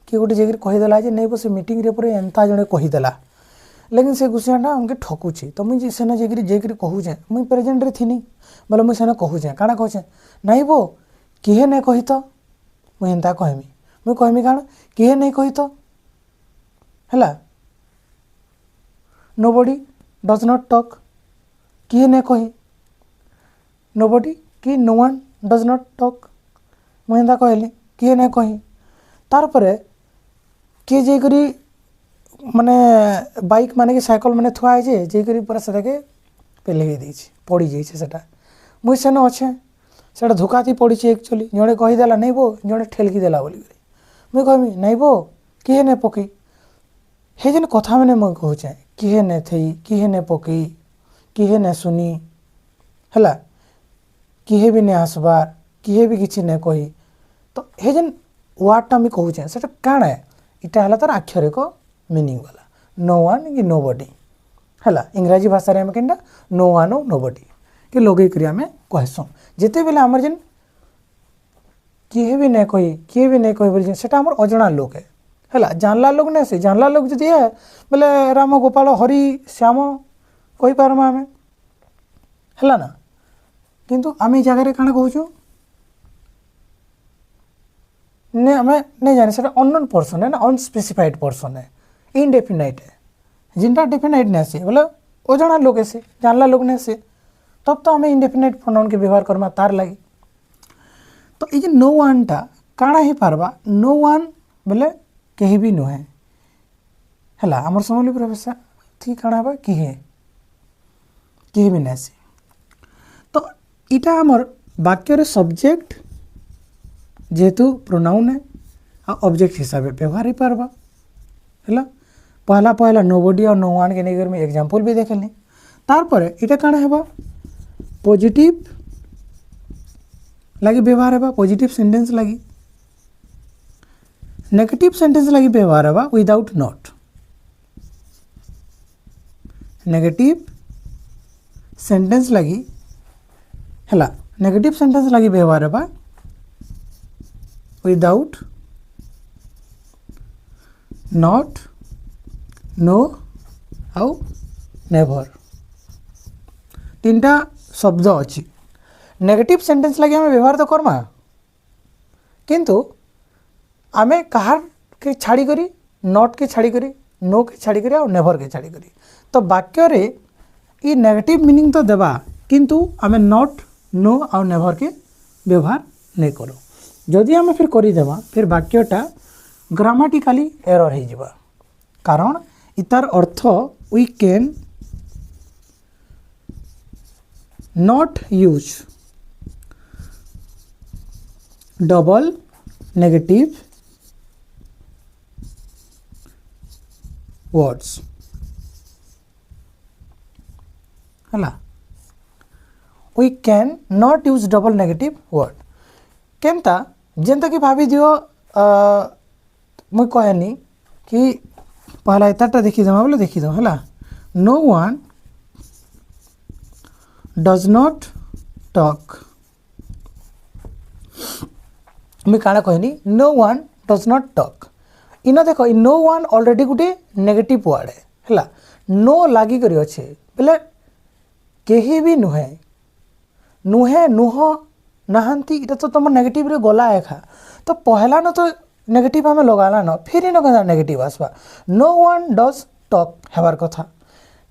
किए गोटे जगह कहीदेला जे नहीं से मीटिंग रे पूरे एंता जड़े कहीदेला लेकिन से गुसियाटा हमके ठकुचे तो मुझे सेन जगह कहूचे मुई प्रेजेंट रे थी बोले मुझे सेन कहूचे काଣା कहचे नहीं वो किए नहीं कही तो मुई एंता कहमी मुई कहमी काଣା किए नहीं कही तो है नोबडी डज नॉट टॉक किए नहीं कही नोबडी कि no one does not talk मुई एंता कहली किए नहीं कही तार परे किए जाकरी माने बाइक माने कि साइकिल माने थुआ है जाकरी पूरा से पेले पड़ी जाइए मुई सेन अच्छे से धोका थी पड़ी एक्चुअली जड़े कहीदेला नहीं वो जड़े ठेलकी देला बोली मुई कहमी नहीं वो किए नहीं पकई हे जेन कथा मैंने मुझे कहचे किए नहीं थी किए नहीं पकई किए नहीं सुनी है किए भी नहीं आसबार किए भी किसी नहीं कही तो हे जेन वार्डटा मुझे कहचे से काण है इटा है तार आक्षरिक मीनिंग वाला नो वन कि नो बॉडी है इंग्राजी भाषा में क्या नो वन और नो बॉडी कि लगे आम कहसुँ जिते बेले आमर जेन किए भी नहीं कही बोली से अजना लोक है जानला लोग नहीं से जानला लोग जदि है बोले राम गोपाल हरि श्याम कही पारमा आम है ना किंतु आम ये जगह कण कहूँ ने आम नहीं जाने से अननोन पर्सन है ना अनस्पेसिफाइड पर्सन है इनडेफिनाइट है जिनटा डेफिनाइट नहीं आसे बोले अजाणा लोग ऐसे जानला लोग नहीं आसे तब तो आम इनडेफिनाइट प्रोनाउन के व्यवहार करमा तार लगी तो ये नो वन टा काଣା ही पारबा नो वन बोले कहीं भी नुहे है आमर सम्बलपुर भाषा थी काଣା बा किहे कहीं भी नहीं आसे तो इटा आमर वाक्यर सब्जेक्ट जेहेतु प्रोनाउन है आ ऑब्जेक्ट हिसाब से व्यवहार ही पारबा है पहला पहला नोबडी और नो वन के निगर में एग्जांपल भी देखली तार इटा काଣା है पॉजिटिव लगी व्यवहार है पॉजिटिव सेंटेंस लगी नेगेटिव सेंटेंस लगी व्यवहार है विदाउट नॉट नेगेटिव सेंटेंस लगी है नेगेटिव सेंटेंस लगी व्यवहार है विदाउट नॉट नो आउ नेवर तीन टा शब्द अच्छी नेगेटिव सेंटेंस लगे हमें व्यवहार तो करमा किंतु आमे कहार के छाड़ी करी नॉट के छाड़ी करी नो के छाड़ी करी और नेवर के छाड़ी करी तो वाक्य रे ये नेगेटिव मीनिंग तो देवा किंतु आमे नॉट नो और नेवर के व्यवहार नहीं करो जदि आमे फिर करी देवा फिर वाक्यटा ग्रामाटिकाली एरर हो जावा कारण इतार अर्थ we can not use double negative words है we can not use double negative word केनता जेनता कि भाभी दियो मुई कहनी कि पहला इतारटा देखीदेमा बोले देखीदेव है no one does not talk मुई काଣା कहनी no one does not talk इन देख नो वन ऑलरेडी गोटे नेगेटिव वर्ड है नो लगी करी अच्छे बोले कहीं भी नुहे नुहे नुह नहांती इटा तो तुम नेगेटिव रे गला एखा तो पहला न तो नेगेटिव हमें लगाला न फिर इन कथा नेगेटिव आसवा नो वन डज टॉक हेबार कथा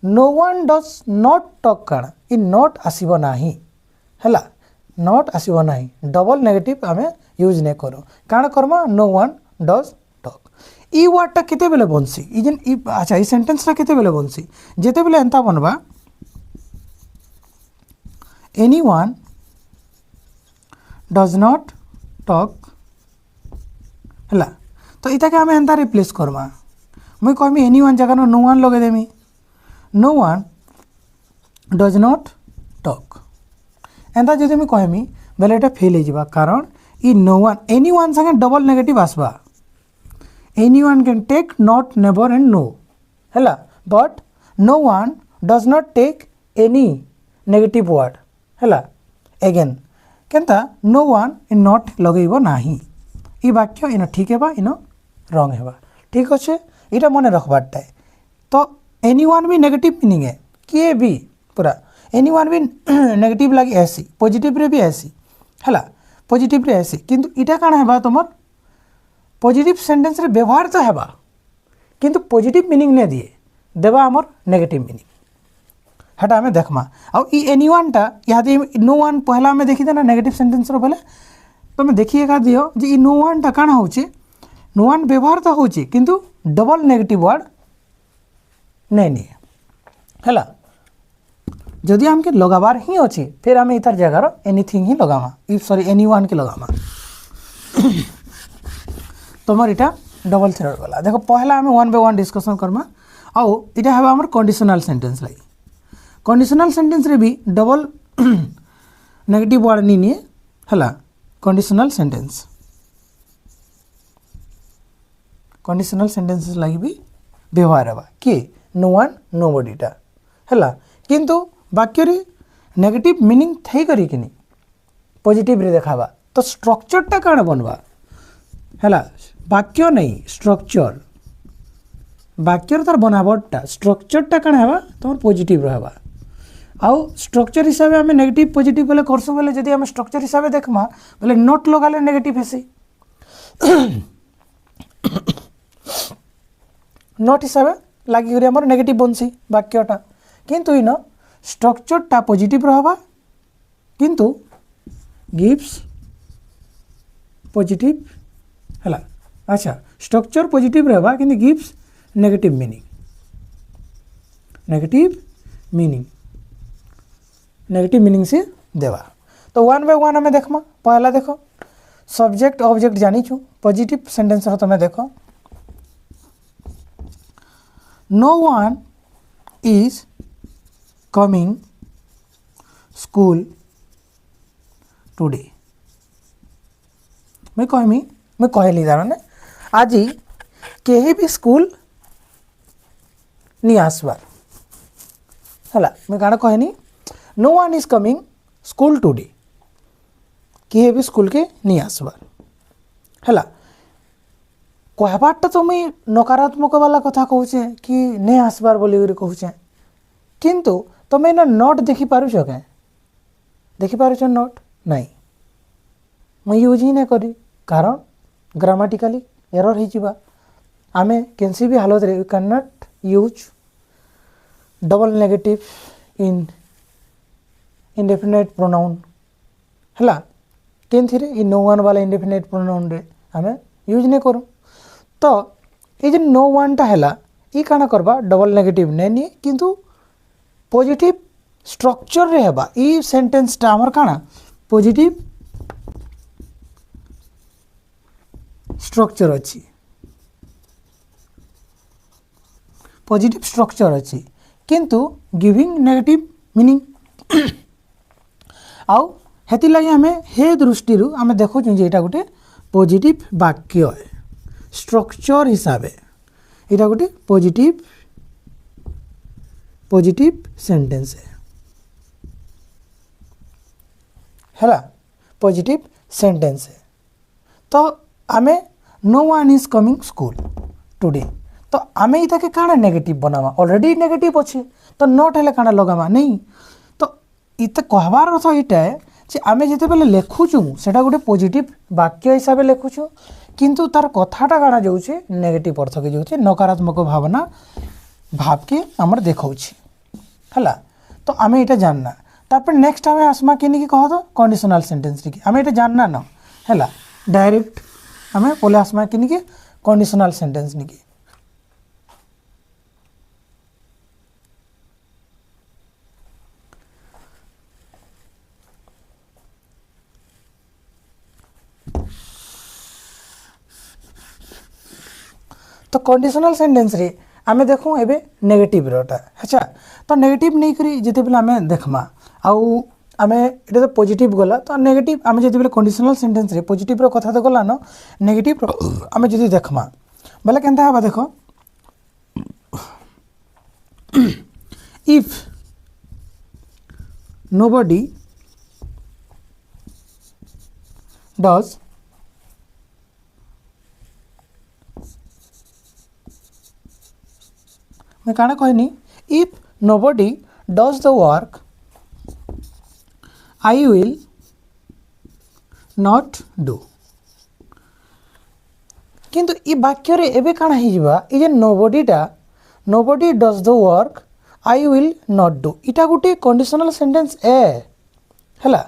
no one does not talk काଣା इ नॉट आसीबो नाही हैला नॉट आसीबो नाही डबल नेगेटिव हमें यूज नहीं करो काଣା करमा नो वन डज टॉक ई वर्डटा केते बेले बनसी ई जेन ई अच्छा ई सेंटेंसटा केते बेले बनसी जेते बेले एंता बनबा एनीवन डज नॉट टॉक है तो इटा के आम एंता रिप्लेस करवा मुई कहमी एनीवन जगह नो वन लगे देमी no one does not talk एंता जदि मुई कहमी बेले एटा फेल हो जावा कारण ई नो वन एनीवन संगे डबल नेगेटिव आसवा anyone can take not never and no है but no one does not take any negative word है एगेन केनता नो वन इन नॉट लगेब नाही ई वाक्य इन ठीक है इन रंग है ठीक अच्छे यहाँ मन रखबारटा तो एनीवन भी नेगेटिव मीनिंग है किए भी पूरा एनीवन भी नेगेटिव लगे ऐसी पॉजिटिव रे भी ऐसी है पॉजिटिव रे ऐसी किंतु इटा काଣା है तुम पॉजिटिव सेंटेंस रे व्यवहार तो है किंतु पॉजिटिव मीनिंग नहीं दिए देवा आमर नेगेटिव मीनिंग हेटा आम देखमा आउ ई एनीवनटा इहादे नो वन पहला आम देखी ना नेगेटिव सेंटेंस रो बोले तुम देखिए का दियो जे ई नो वनटा काଣା होचे नो वन व्यवहार तो होचे किंतु डबल नेगेटिव वर्ड नहीं नहीं हैला जदि आमके लगाबार ही अच्छे फिर आम इतार जगार एनीथिंग ही लगामा ई सॉरी एनीवन के लगामा तुमर इटा डबल थ्रेड गला देखो पहला आम one by one discussion Karma आउ इटा है हमर कंडीशनल सेंटेंस लगी कंडीशनल सेंटेंस रे भी डबल नेगेटिव वर्ड नहीं निए है कंडीशनल सेंटेंस लगी भी व्यवहार है कि नो वन नो बडीटा है किंतु वाक्य रे नेगेटिव मीनिंग थई करी कि पॉजिटिव रे देखाबा तो स्ट्रक्चरटा काଣା बनवा है वाक्य नहीं स्ट्रक्चर वाक्यर तार बनावटटा स्ट्रक्चरटा काଣା है तुम पॉजिटिव रहबा आउ स्ट्रक्चर हिसाब से आम नेगेटिव पॉजिटिव बोले करसु बोले जदि आम स्ट्रक्चर हिसाब से देखमा बोले नोट लगाले नेगेटिव हेसी नोट हिसाब से लगी करी हमर नेगेटिव बनसी वाक्यटा किंतु इन स्ट्रक्चरटा पॉजिटिव रहबा किंतु गिव्स पॉजिटिव हला अच्छा स्ट्रक्चर पॉजिटिव रहबा किंतु gives negative meaning negative meaning से देवा तो वन बाय वन हमें देखमा पहला देखो सब्जेक्ट ऑब्जेक्ट जानी छु पॉजिटिव सेंटेंस रो तुम्हें देखो no one is coming school today मैं कहली तार मैंने आज कहीं भी स्कूल नहीं आसबार है मैं कण कहनी no one is coming school today किए भी स्कूल के नहीं आसबार है कहबारटा तो मुई नकारात्मक वाला कथा कहूचे कि नहीं आसबार बोली कहूचे किंतु तुम इन नोट देखी पारुछ क्या देखी पारुछ नोट नहीं मुई यूज ही नहीं करी कारण ग्रामाटिकली एरर हो आमे केनसी भी हालत रे we can not use double negative in indefinite pronoun है केनथि रे इ नो वन वाला इंडेफिनिट प्रोनाउन रे आमे यूज नहीं करूँ तो ये जो नो वन टा है ये काना करबा डबल नेगेटिव नहीं किंतु पॉजिटिव स्ट्रक्चर रे हेबा ई सेंटेंस टा हमर काना पॉजिटिव स्ट्रक्चर अच्छी पॉजिटिव स्ट्रक्चर अच्छी किंतु गिविंग नेगेटिव मीनिंग आउ हेति लगी हमें हे दृष्टि आम देखु जेटा गोटे पॉजिटिव वाक्य है स्ट्रक्चर हिसाब से यहाँ गोटे पॉजिटिव सेंटेंस है पॉजिटिव सेंटेंस है तो आमे no one is coming school today तो आमे इता के काना नेगेटिव बनावा ऑलरेडी नेगेटिव अच्छे तो नॉट हेले काना लगावा नहीं तो इते कहबार अर्थ इटा है जे आमे जेते बेले लेखुचु सेटा गोटे पॉजिटिव वाक्य हिसाब से लेखुचु किंतु तार कथाटा काना जाउछे नेगेटिव अर्थ के जाउछे नकारात्मक भावना भाव के हमर देखाउछे हला तो आमे इटा जानना तापर नेक्स्ट आमे आसमा केनी की कह दो कंडीशनल सेंटेंस रे आमे इटा जानना न हला डायरेक्ट हमें बोले आसमा कि नहीं कंडीशनल सेंटेंस नहीं तो कंडीशनल सेंटेंस रे आमे देखो एबे नेगेटिव रोटा अच्छा तो नेगेटिव नहीं करी जेते बेला आमे देखमा आउ आमे इटा तो पॉजिटिव गला तो नेगेटिव आमे जति बेले कंडीशनल सेंटेंस रे पॉजिटिव रो कथा तो गला न नेगेटिव आमे जति देखमा बोले केनता हबा देखो इफ nobody does मैं काना कहनी if nobody does the work I will not do किंतु इ वाक्य रे एबे काना ही जिबा इ जे nobody does the work I will not do इटा गुटे कंडीशनल सेंटेंस ए हला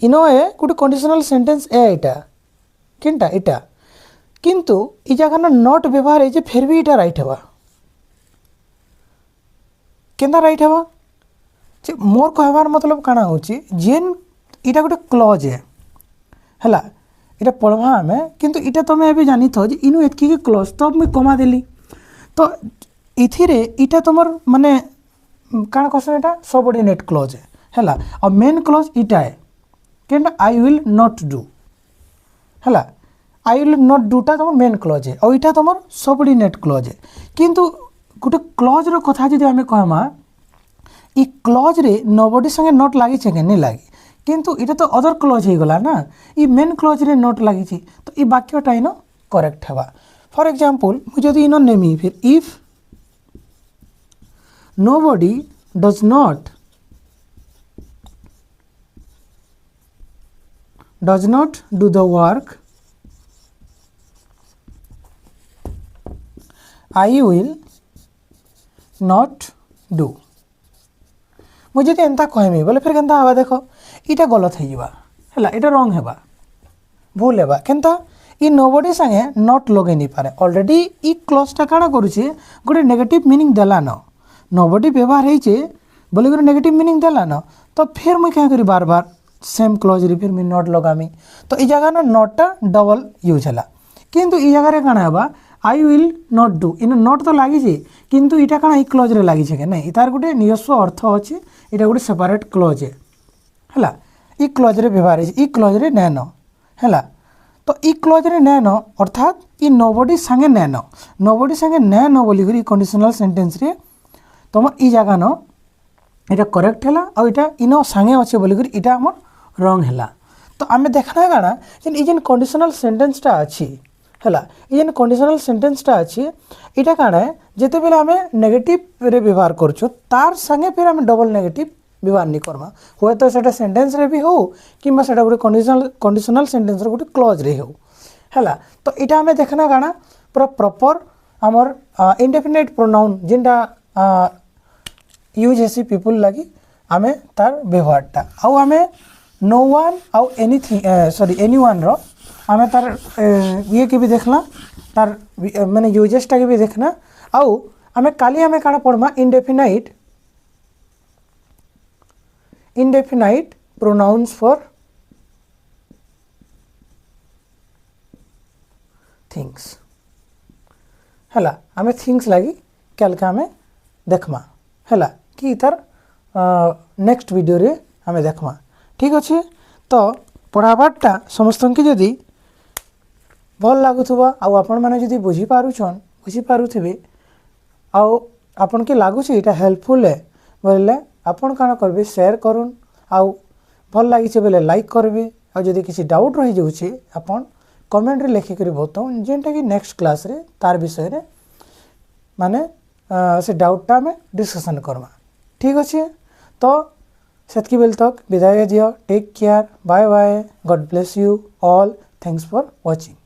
इनो ए गुटे कंडीशनल सेंटेंस ए इटा किंटा इटा किंतु इ जगह ना नॉट व्यवहार है जे फिर भी इटा राइट हवा केंदा राइट हवा जे मोर कहबार मतलब काना होची जेन इटा गोटे क्लॉज है इटा पढ़वा हमें किंतु इटा तुम्हें अभी जानी थो जे इनु एतकी के क्लॉज तो मुई कमा देली तो इथिरे इटा तुमर माने काना कहसन इटा सबऑर्डिनेट क्लॉज है और मेन क्लॉज इटा है केंदा आई विल नॉट डू है आई विल नॉट डूटा तुम मेन क्लॉज है और इटा तुमर सबऑर्डिनेट क्लॉज है किंतु गोटे क्लॉज रो कथा जदि आमे कहमा इ क्लॉज रे नोबडी संगे नोट लागी छे के नहीं लागी किंतु इटा तो अदर क्लॉज ही गला ना इ मेन क्लॉज रे नोट लागी छी तो इ वाक्यटा इनो करेक्ट हेबा फॉर एग्जांपल मु जदि इनो नेमी फिर if nobody does not does not do the work, I will not do। मुझे तो एंता कहमी बोले फिर केंता हवा देखो इटा गलत है जीवा हैला इटा रॉन्ग हेबा भूल हेबा केंता इ नोबडी संगे नॉट लगे नहीं पारे ऑलरेडी इ क्लॉज टा काना करूचे गोटे नेगेटिव मीनिंग देला न नोबडी व्यवहार हेचे बोले गोटे नेगेटिव मीनिंग देला न तो फिर मुई क्या करी बार बार सेम क्लॉज रे फिर मुई नॉट लगामी तो इ जगह न नॉट टा डबल यूज हैला किंतु इ जगह रे काना हेबा I will not do in not तो लगी किंतु इटा काना इ क्लॉज रे लगी के नहीं तार गोटे निजस्व अर्थ अच्छे इटा गोटे सेपरेट क्लॉज है इ क्लॉज रे व्यवहार इ क्लॉज रे नैन है तो इ क्लॉज रे नैन अर्थात इ नोबडी संगे नैन बोली कंडीशनल सेंटेंस रे तुम इ जगह न इटा करेक्ट है और इटा इन संगे अच्छे बोली इटा हमर रॉन्ग है तो आम देखना काना इ जेन कंडीशनल सेंटेंसटा अच्छी है जेन कंडीशनल सेंटेंसटा अच्छी इटा काना है जिते बेले आम नेगेटिव रे व्यवहार करछो तार संगे फिर आम डबल नेगेटिव व्यवहार नहीं करमा हुए तो सेटा सेंटेंस रे भी हो कि सेटा गोटे कंडीशनल सेंटेंस रे गोटे क्लॉज रे हो है तो इटा आम देखना काना पूरा प्रॉपर आमर इंडेफिनिट प्रोनाउन जेनटा यूज हेसी पीपल लगी आमे तार व्यवहारटा आउ आमे नो वन आउ एनीथिंग सॉरी एनीवन रो आमे तार ये के भी देखला तार माने यूजेसटा के भी देखना आउ आमे काली आमे काना पढ़मा इंडेफिनाइट प्रोनाउंस फॉर थिंग्स हैला आमे थिंग्स लगी कल का आमे देखमा हैला कि तार नेक्स्ट वीडियो रे आमे देखमा ठीक अच्छे तो पढ़ाबारटा समस्त की जदि भल लगुवा आपण मैंने जदि बुझीपारुथे आपन के लगुच यहाँ हेल्पफुल है बोले आपन काना करबे शेयर करूँ आउ भल लगी बोले लाइक करबे आ जदि किसी डाउट रही जाऊँचे आपन कमेंट रे लिखिक बताऊँ जेनटा कि नेक्स्ट क्लास रे तार विषय रे माने से डाउटा आम डिस्कसन करमा ठीक अच्छे तो सेतकी बेल तक विदाय दियो take care bye bye God bless you all thanks for watching.